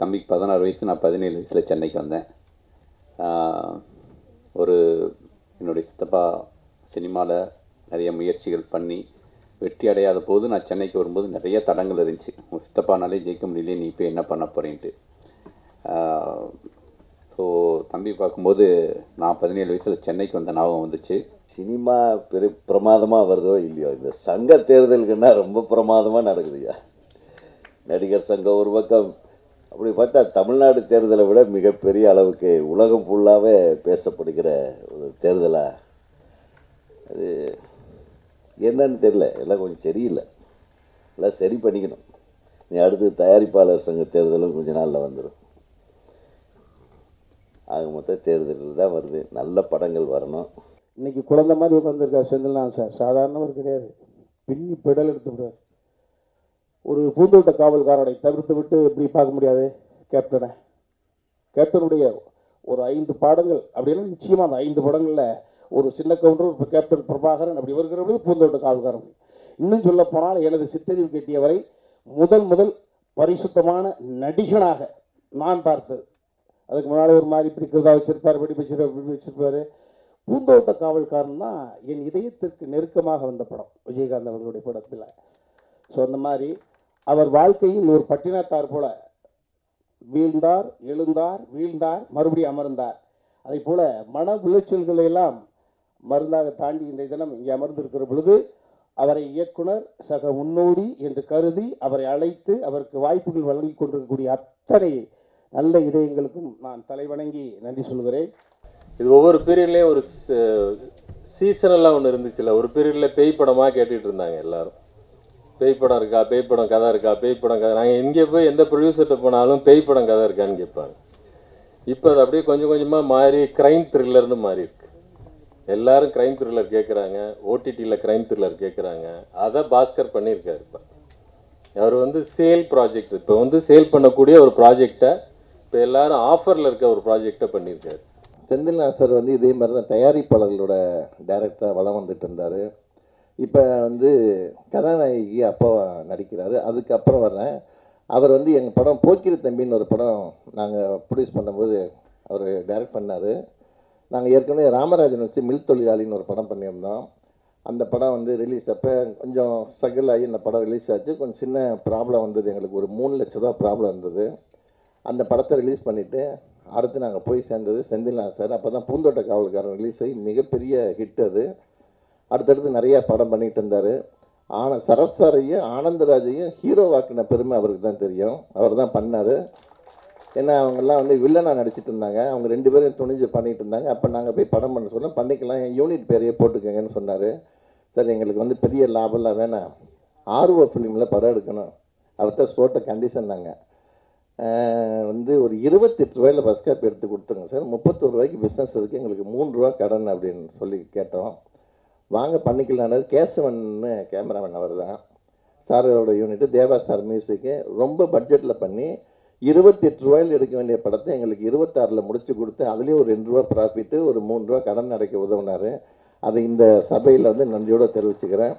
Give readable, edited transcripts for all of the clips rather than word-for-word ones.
தம்பிக்கு 16 வயசு, நான் 17 வயசில் சென்னைக்கு வந்தேன். ஒரு என்னுடைய சித்தப்பா சினிமாவில் நிறைய முயற்சிகள் பண்ணி வெற்றி அடையாத போது நான் சென்னைக்கு வரும்போது நிறைய தடங்கள் இருந்துச்சு. உங்கள் சித்தப்பானாலே ஜெயிக்க முடியலையே, நீ இப்போ என்ன பண்ண போகிறேன்ட்டு. ஸோ தம்பி பார்க்கும்போது நான் 17 வயசில் சென்னைக்கு வந்த ஞாபகம் வந்துச்சு. சினிமா பெரிய பிரமாதமாக வருதோ இல்லையோ, இந்த சங்க தேர்தலுக்குன்னா ரொம்ப பிரமாதமாக நடக்குதுயா. நடிகர் சங்கம் ஒரு பக்கம், அப்படி பார்த்தா தமிழ்நாடு தேர்தலை விட மிகப்பெரிய அளவுக்கு உலகம் ஃபுல்லாகவே பேசப்படுகிற ஒரு தேர்தலாக அது என்னன்னு தெரியல. எல்லாம் கொஞ்சம் சரியில்லை, எல்லாம் சரி பண்ணிக்கணும். நீ அடுத்து தயாரிப்பாளர் சங்க தேர்தலும் கொஞ்ச நாளில் வந்துடும். ஆக மொத்த தேர்தலில் தான் வருது. நல்ல படங்கள் வரணும். இன்னைக்கு குழந்தை மாதிரி உட்காந்துருக்கார் செந்தில்நாதன் சார். சாதாரணவர் கிடையாது, பின்னி பெடல் எடுத்து விடுவார். ஒரு பூந்தோட்ட காவல்காரனை தவிர்த்து விட்டு இப்படி பார்க்க முடியாது கேப்டனை. கேப்டனுடைய ஒரு 5 பாடங்கள் அப்படின்னா நிச்சயமாக அந்த 5 படங்களில் ஒரு சின்ன கவுண்டர், இப்போ கேப்டன் பிரபாகரன் அப்படி வருகிறபோது பூந்தோட்ட காவல்காரன். இன்னும் சொல்ல போனால் எனது சித்தறிவு கட்டியவரை முதல் பரிசுத்தமான நடிகனாக நான் பார்த்தது. அதுக்கு முன்னால் ஒரு மாதிரி பிடிக்கிறதா வச்சிருப்பார், இப்படி வச்சிருப்பார். பூந்தோட்ட காவல்காரன் தான் என் இதயத்திற்கு நெருக்கமாக வந்த படம், விஜயகாந்த் அவர்களுடைய படத்தில். ஸோ அந்த மாதிரி அவர் வாழ்க்கையில் ஒரு பட்டினத்தார் போல வீழ்ந்தார், எழுந்தார், வீழ்ந்தார், மறுபடியும் அமர்ந்தார். அதை போல மன விளைச்சல்களை எல்லாம் மருந்தாக தாண்டி இந்த தினம் இங்கே அமர்ந்திருக்கிற பொழுது அவரை இயக்குனர் சக முன்னோடி என்று கருதி அவரை அழைத்து அவருக்கு வாய்ப்புகள் வழங்கி கொண்டிருக்கக்கூடிய அத்தனை நல்ல இதயங்களுக்கும் நான் தலைவணங்கி நன்றி சொல்கிறேன். இது ஒவ்வொரு பீரியட்லேயும் ஒரு சீசனெல்லாம் ஒன்று இருந்துச்சுல்ல. ஒரு பீரியடில் பேய் படமாக கேட்டுட்டு இருந்தாங்க எல்லாரும். பேய் படம் இருக்கா, பேய் படம் கதை இருக்கா, பேய் படம் கதை. நாங்கள் எங்கே போய் எந்த ப்ரொடியூசர்கிட்ட போனாலும் பேய் படம் கதை இருக்கான்னு கேட்பாங்க. இப்போ அது அப்படியே கொஞ்சம் கொஞ்சமாக மாறி க்ரைம் த்ரில்லர்னு மாறி இருக்கு. எல்லாரும் க்ரைம் த்ரில்லர் கேட்குறாங்க, ஓடிடியில் க்ரைம் த்ரில்லர் கேட்குறாங்க. அதை பாஸ்கர் பண்ணியிருக்காரு. இப்போ அவர் சேல் ப்ராஜெக்ட், இப்போ சேல் பண்ணக்கூடிய ஒரு ப்ராஜெக்டை இப்போ எல்லாரும் ஆஃபரில் இருக்க ஒரு ப்ராஜெக்டை பண்ணியிருக்காரு. செந்தில்நாதன் சார் இதே மாதிரி தான் தயாரிப்பாளர்களோட டைரக்டராக வளம் வந்துட்டு இருந்தார். இப்போ கதாநாயகி அப்பா நடிக்கிறாரு. அதுக்கப்புறம் வர்றேன். அவர் எங்கள் படம் போக்கிரி தம்பின்னு ஒரு படம் நாங்கள் ப்ரொடியூஸ் பண்ணும்போது அவர் டைரக்ட் பண்ணார். நாங்கள் ஏற்கனவே ராமராஜன் வச்சு மில் தொழிலாளின்னு ஒரு படம் பண்ணியிருந்தோம். அந்த படம் ரிலீஸ் அப்போ கொஞ்சம் ஸ்ட்ரகிள் ஆகி இந்த படம் ரிலீஸ் ஆச்சு. கொஞ்சம் சின்ன ப்ராப்ளம் வந்தது, எங்களுக்கு ஒரு 3 லட்ச ரூபா ப்ராப்ளம் இருந்தது. அந்த படத்தை ரிலீஸ் பண்ணிவிட்டு அடுத்து நாங்கள் போய் சேர்ந்தது செந்தில்நாதன் சார். அப்போ தான் பூந்தோட்ட காவல்காரன் ரிலீஸ் ஆகி மிகப்பெரிய ஹிட் அது. அடுத்தடுத்து நிறையா படம் பண்ணிகிட்டு இருந்தார். ஆனால் சரத் சாரையும் ஆனந்தராஜையும் ஹீரோவாக்கின பெருமை அவருக்கு தான் தெரியும். அவர் தான் பண்ணார். ஏன்னா அவங்கெல்லாம் வில்லனாக நடிச்சிட்டு இருந்தாங்க. அவங்க 2 பேரும் துணிஞ்சு பண்ணிகிட்டு இருந்தாங்க. அப்போ நாங்கள் போய் படம் பண்ண சொன்னோம். பண்ணிக்கலாம், என் யூனிட் பேரையே போட்டுக்கங்கன்னு சொன்னார். சார் எங்களுக்கு பெரிய லாபம்லாம் வேணாம், ஆர்வ ஃபிலிமில் படம் எடுக்கணும். அவர்கிட்ட போட்ட கண்டிஷன் நாங்கள் ஒரு 28 ரூபாயில் பஸ் காப்பி எடுத்து கொடுத்துருங்க சார், 31 ரூபாய்க்கு பிஸ்னஸ் இருக்குது, எங்களுக்கு 3 ரூபா கடன் அப்படின்னு சொல்லி கேட்டோம். வாங்க பண்ணிக்கலான்னு கேசவன்னு கேமராமேன் அவர் தான். சாரோட யூனிட்டு தேவா சார் மியூசிக்கு ரொம்ப பட்ஜெட்டில் பண்ணி 28 ரூபாயில் எடுக்க வேண்டிய படத்தை எங்களுக்கு 26ல் முடிச்சு கொடுத்து அதுலேயும் ஒரு 2 ரூபா ப்ராஃபிட்டு, ஒரு 3 ரூபா கடன் அடைக்க உதவினார். அதை இந்த சபையில் நன்றியோடு தெரிவிச்சுக்கிறேன்.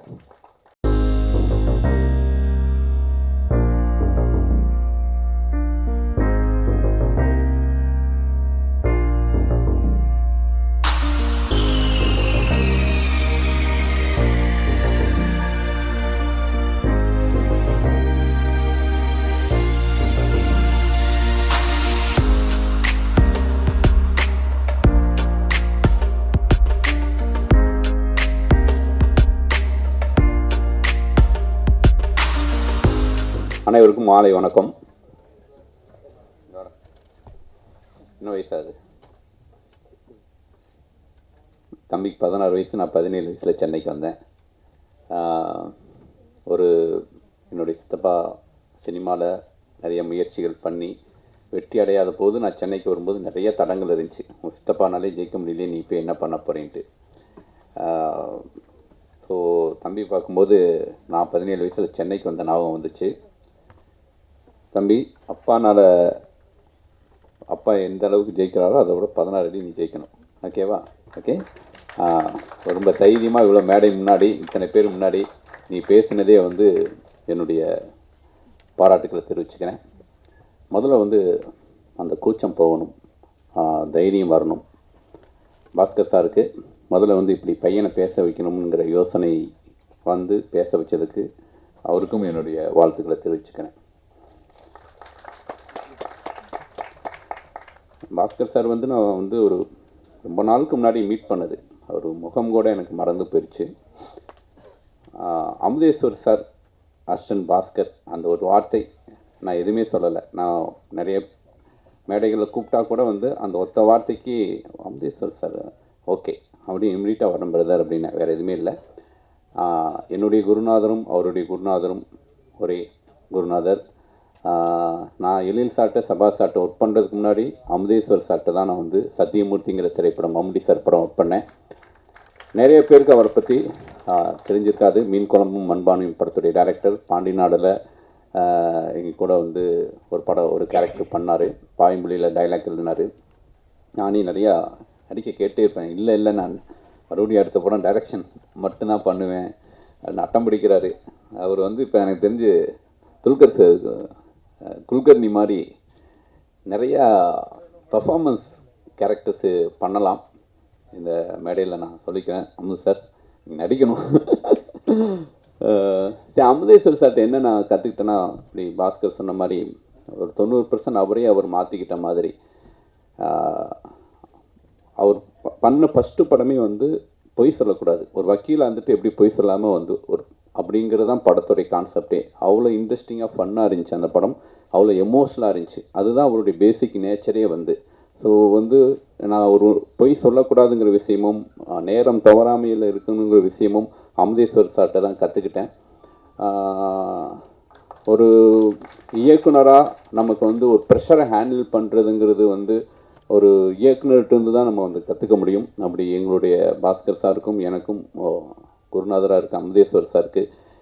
அனைவருக்கும் மாலை வணக்கம். என்ன வயசாகுது? தம்பிக்கு 16 வயசு, நான் 17 வயசில் சென்னைக்கு வந்தேன். ஒரு என்னுடைய சித்தப்பா சினிமாவில் நிறைய முயற்சிகள் பண்ணி வெற்றி அடையாத போது நான் சென்னைக்கு வரும்போது நிறைய தடங்கள் இருந்துச்சு. உங்கள் சித்தப்பானாலே ஜெயிக்க முடியலையே, நீ இப்போ என்ன பண்ண போகிறேன்ட்டு. ஸோ தம்பி பார்க்கும்போது நான் 17 வயசில் சென்னைக்கு வந்த ஞாபகம் வந்துச்சு. தம்பி, அப்பா எந்த அளவுக்கு ஜெயிக்கிறாரோ அதை விட 16 அடி நீ ஜெயிக்கணும். ஓகேவா? ஓகே. ரொம்ப தைரியமாக இவ்வளோ மேடை முன்னாடி இத்தனை பேர் முன்னாடி நீ பேசினதே என்னுடைய பாராட்டுக்களை தெரிவிச்சுக்கிறேன். முதல்ல வந்து அந்த கூச்சம் போகணும், தைரியம் வரணும். பாஸ்கர் சாருக்கு முதல்ல வந்து இப்படி பையனை பேச வைக்கணுங்கிற யோசனை வந்து பேச வச்சதுக்கு அவருக்கும் என்னுடைய வாழ்த்துக்களை தெரிவிச்சுக்கிறேன். பாஸ்கர் சார் வந்து நான் வந்து ஒரு ரொம்ப நாளுக்கு முன்னாடி மீட் பண்ணது, அவர் முகம் கூட எனக்கு மறந்து போயிடுச்சு. அமுதேஸ்வர் சார், அஸ்டன் பாஸ்கர், அந்த ஒரு வார்த்தை நான் எதுவுமே சொல்லலை. நான் நிறைய மேடைகளில் கூப்பிட்டா கூட வந்து அந்த ஒத்த வார்த்தைக்கு அமுதேஸ்வர் சார் ஓகே அப்படி இம்மிடியட்டாக வரணும் பிரதர் அப்படின்னு, வேறு எதுவுமே இல்லை. என்னுடைய குருநாதரும் அவருடைய குருநாதரும் ஒரே குருநாதர். நான் எழில் சார்ட்ட சபா சார்ட்ட ஒர்க் பண்ணுறதுக்கு முன்னாடி அமுதேஸ்வர் சார்ட்ட தான் நான் வந்து சத்தியமூர்த்திங்கிற திரைப்படம் மம்முடி சார் படம் ஒர்க் பண்ணேன். நிறைய பேருக்கு அவரை பற்றி தெரிஞ்சிருக்காது. மீன் குழம்பும் மண்பானையும் படத்துடைய டைரக்டர் பாண்டிநாடில் எங்கள் கூட வந்து ஒரு கேரக்டர் பண்ணார். பாயம்புலியில் டைலாக் எழுதினார். நானே நிறையா நடிக்க கேட்டே இருப்பேன். இல்லை நான் மறுபடியும் அடுத்த படம் டைரக்ஷன் மட்டும்தான் பண்ணுவேன் அட்டம் பிடிக்கிறாரு. அவர் வந்து இப்போ எனக்கு தெரிஞ்சு குல்கர்னி மாதிரி நிறையா பர்ஃபார்மன்ஸ் கேரக்டர்ஸு பண்ணலாம். இந்த மேடையில் நான் சொல்லிக்கிறேன், அமுது சார் நீங்கள் நடிக்கணும். சரி, அமுதேஸ்வர் சார்ட்ட என்ன நான் கற்றுக்கிட்டேன்னா, இப்படி பாஸ்கர் சொன்ன மாதிரி ஒரு 90% அவரே அவர் மாற்றிக்கிட்ட மாதிரி. அவர் பண்ண ஃபஸ்ட்டு படமே வந்து பொய் சொல்லக்கூடாது. ஒரு வக்கீலாக வந்துட்டு எப்படி பொய் சொல்லாமல் வந்து ஒரு அப்படிங்கிறது தான் படத்துடைய கான்செப்டே. அவ்வளோ இன்ட்ரெஸ்டிங்காக ஃபன்னாக இருந்துச்சு அந்த படம், அவ்வளோ எமோஷ்னலாக இருந்துச்சு. அதுதான் அவருடைய பேசிக் நேச்சரே வந்து. ஸோ வந்து நான் ஒரு பொய் சொல்லக்கூடாதுங்கிற விஷயமும் நேரம் தவறாமையில் இருக்கணுங்கிற விஷயமும் அமுதேஸ்வர் சார்கிட்ட தான் கற்றுக்கிட்டேன். ஒரு இயக்குனராக நமக்கு வந்து ஒரு ப்ரெஷரை ஹேண்டில் பண்ணுறதுங்கிறது வந்து ஒரு இயக்குனர்கிட்டருந்து தான் நம்ம வந்து கற்றுக்க முடியும். அப்படி எங்களுடைய பாஸ்கர் சாருக்கும் எனக்கும் குருநாதராக இருக்க அமுதேஸ்வர் சாருக்கு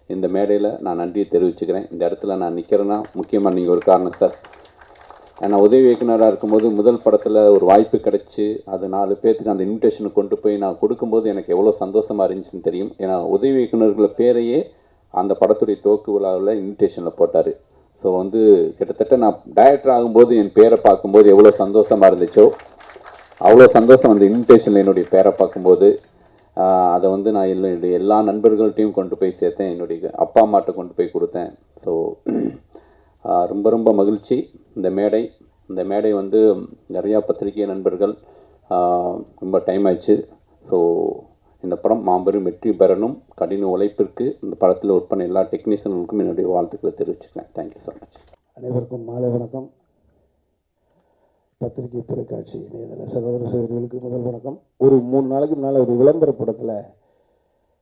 இந்த மேடையில் நான் நன்றியை தெரிவிச்சுக்கிறேன். இந்த இடத்துல நான் நிற்கிறேன்னா முக்கியமாக நீங்கள் ஒரு காரணம் சார். ஏன்னா உதவி இயக்குனராக இருக்கும்போது முதல் படத்தில் ஒரு வாய்ப்பு கிடச்சி அது 4 பேர்த்துக்கு அந்த இன்விடேஷனை கொண்டு போய் நான் கொடுக்கும்போது எனக்கு எவ்வளோ சந்தோஷமாக இருந்துச்சுன்னு தெரியும். ஏன்னா உதவி இயக்குனர்களை பேரையே அந்த படத்துடைய துவக்கு விழாவில் இன்விடேஷனில் போட்டார். ஸோ வந்து கிட்டத்தட்ட நான் டைரக்டர் ஆகும்போது என் பேரை பார்க்கும்போது எவ்வளோ சந்தோஷமாக இருந்துச்சோ அவ்வளோ சந்தோஷம் அந்த இன்விடேஷனில் என்னுடைய பேரை பார்க்கும்போது. அதை வந்து நான் என்னுடைய எல்லா நண்பர்கள்ட்டையும் கொண்டு போய் சேர்த்தேன், என்னுடைய அப்பா அம்மாட்ட கொண்டு போய் கொடுத்தேன். ஸோ ரொம்ப ரொம்ப மகிழ்ச்சி. இந்த மேடை வந்து நிறையா பத்திரிகை நண்பர்கள் ரொம்ப டைம் ஆயிடுச்சு. ஸோ இந்த படம் மாபெரும் வெற்றி பெறணும். கடின உழைப்பிற்கு இந்த படத்தில் ஒர்க் பண்ண எல்லா டெக்னீஷியனுக்கும் என்னுடைய வாழ்த்துக்களை தெரிவிச்சுக்கிறேன். Thank you so much. அனைவருக்கும் மாலை வணக்கம். பத்திரிகை, தொலைக்காட்சி, இணையதள சகோதர சகோதரிகளுக்கு முதல் வணக்கம். ஒரு 3 நாளைக்கு முன்னால் ஒரு விளம்பர படத்தில்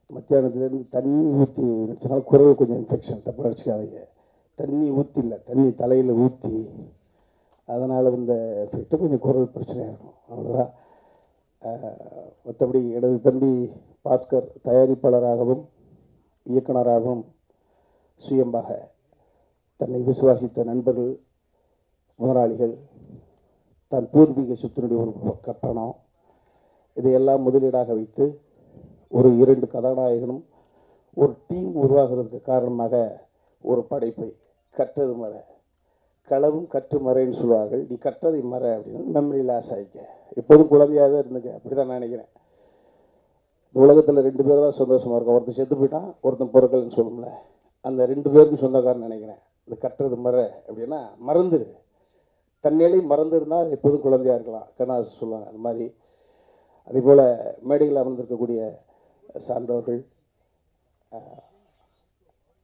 மத்தியானத்துலேருந்து தண்ணி ஊற்றி வச்சனால குரல் கொஞ்சம் இன்ஃபெக்ஷன், தப்பாக அடிச்சுக்காதீங்க. தண்ணி ஊற்றி இல்லை, தண்ணி தலையில் ஊற்றி, அதனால் இந்த எஃபெக்ட்டு கொஞ்சம் குரல் பிரச்சனையாக இருக்கும், அவ்வளோதான். மற்றபடி எனது தம்பி பாஸ்கர் தயாரிப்பாளராகவும் இயக்குனராகவும் சுயம்பாக தன்னை விசுவாசித்த நண்பர்கள், முதலாளிகள், தன் பூர்வீக சொத்தினுடைய ஒரு கட்டணம், இதையெல்லாம் முதலீடாக வைத்து ஒரு 2 கதாநாயகனும் ஒரு டீம் உருவாகிறதுக்கு காரணமாக ஒரு படைப்பை கற்றது மற, களவும் கற்று மறைன்னு சொல்லுவார்கள். நீ கற்றதை மற அப்படின்னு மெமரி லாஸ் ஆகிக்க, எப்போதும் குழந்தையாகவே இருந்துக்க, அப்படி தான் நான் நினைக்கிறேன். இந்த உலகத்தில் 2 பேர் தான் சந்தோஷமாக இருக்கும். ஒருத்தன் செத்து போயிட்டான், ஒருத்தன் பொருட்கள்னு சொல்லும்ல, அந்த 2 பேருக்கும் சொந்தக்காரன் நினைக்கிறேன். இந்த கற்றது மற அப்படின்னா மறந்துடு, தன்னிலை மறந்துருந்தால் எப்போதும் குழந்தையாக இருக்கலாம், கண்ணாசு சொல்லுவாங்க. அந்த மாதிரி அதே போல் மேடையில் அமர்ந்திருக்கக்கூடிய சான்றோர்கள்,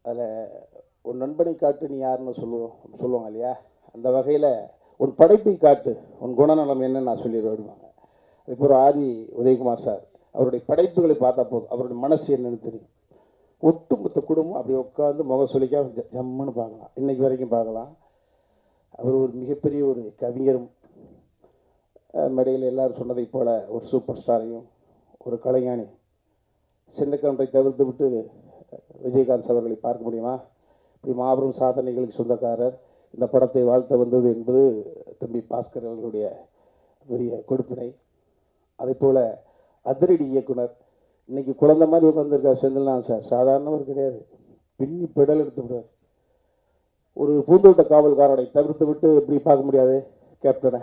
அதில் ஒரு நண்பனை காட்டு நீ யாருன்னு சொல்லுவாங்க இல்லையா, அந்த வகையில் ஒரு படைப்பை காட்டு உன் குணநலம் என்னன்னு நான் சொல்லிடுவாங்க. அதே போல் ஆதி உதயகுமார் சார், அவருடைய படைப்புகளை பார்த்தா போதும் அவருடைய மனசு என்னன்னு தெரியும். ஒட்டுமொத்த குடும்பம் அப்படி உட்காந்து முகம் சொல்லிக்காம ஜம்முன்னு பார்க்கலாம், இன்றைக்கி வரைக்கும் பார்க்கலாம். அவர் ஒரு மிகப்பெரிய ஒரு கவிஞரும், மேடையில் எல்லாரும் சொன்னதை போல் ஒரு சூப்பர் ஸ்டாரையும், ஒரு கலைஞானி. சின்னக்கவுண்டரை தவிர்த்து விட்டு விஜயகாந்த் அவர்களை பார்க்க முடியுமா? இப்படி மாபெரும் சாதனைகளுக்கு சொந்தக்காரர். இந்த படத்தை வாழ்த்த வந்தது என்பது தம்பி பாஸ்கர் அவர்களுடைய பெரிய கொடுப்பினை. அதே போல் அதிரடி இயக்குனர், இன்றைக்கி குழந்தை மாதிரி உட்காந்துருக்கார் செந்தில்நாதன் சார். சாதாரணவர் கிடையாது, பின்னி பெடல் எடுத்து விடுறார். ஒரு பூந்தோட்ட காவல்காரனை தவிர்த்து விட்டு இப்படி பார்க்க முடியாது கேப்டனை.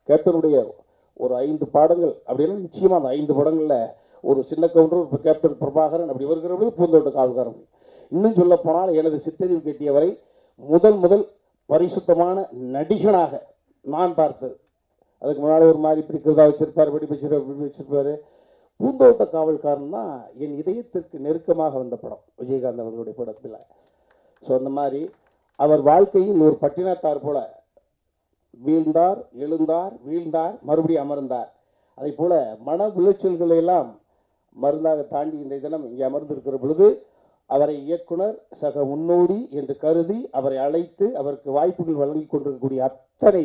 கேப்டனுடைய ஒரு 5 பாடங்கள் அப்படின்னா நிச்சயமாக அந்த 5 படங்களில் ஒரு சின்ன கவுண்டர், இப்போ கேப்டன் பிரபாகரன் அப்படி வருகிறவங்க பூந்தோட்ட காவல்காரன். இன்னும் சொல்ல போனால் எனது சித்தறிவு கட்டியவரை முதல் பரிசுத்தமான நடிகனாக நான் பார்த்தது. அதுக்கு முன்னால் ஒரு மாதிரி பிடிக்கிறதா வச்சிருப்பார், வெடி வச்சிருப்பாரு. பூந்தோட்ட காவல்காரன் தான் என் இதயத்திற்கு நெருக்கமாக வந்த படம் விஜயகாந்த் அவர்களுடைய படத்தில். ஸோ அந்த மாதிரி அவர் வாழ்க்கையில் ஒரு பட்டினத்தார் போல வீழ்ந்தார், எழுந்தார், வீழ்ந்தார், மறுபடியும் அமர்ந்தார். அதை போல மன உளைச்சல்களை எல்லாம் மருந்தாக தாண்டி இந்த தினம் இங்கே அமர்ந்திருக்கிற பொழுது அவரை இயக்குனர் சக முன்னோடி என்று கருதி அவரை அழைத்து அவருக்கு வாய்ப்புகள் வழங்கி கொண்டிருக்கக்கூடிய அத்தனை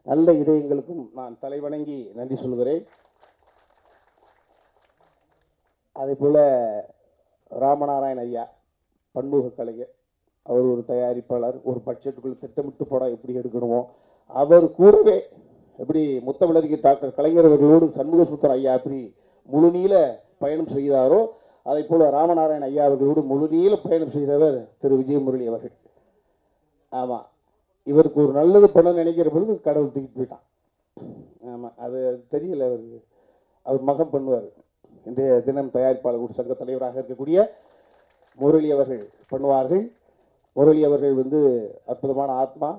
நல்ல இதயங்களுக்கும் நான் தலைவணங்கி நன்றி சொல்கிறேன். அதே போல் ராமநாராயண ஐயா பன்முக கலைஞர், அவர் ஒரு தயாரிப்பாளர். ஒரு பட்ஜெட்டுக்குள்ள திட்டமிட்டு படம் எப்படி எடுக்கணுமோ அவர் கூடவே எப்படி முத்தமிழறிஞர் டாக்டர் கலைஞர் அவர்களோடு சண்முக சுந்தரம் ஐயா எப்படி முழுநீள பயணம் செய்தாரோ அதை போல ராமநாராயண ஐயா அவர்களோடு முழுநீள பயணம் செய்தவர் திரு விஜயமுரளி அவர்கள். ஆமாம், இவருக்கு ஒரு நல்லது பண்ண நினைக்கிற பொழுது கடவுள் தூக்கிட்டு போயிட்டான். ஆமாம், அது தெரியல. அவர் மகன் பண்ணுவார். இன்றைய தினம் தயாரிப்பாளர் சங்க தலைவராக இருக்கக்கூடிய முரளி அவர்கள் பண்ணுவார்கள். முரளி அவர்கள் அற்புதமான ஆத்மா,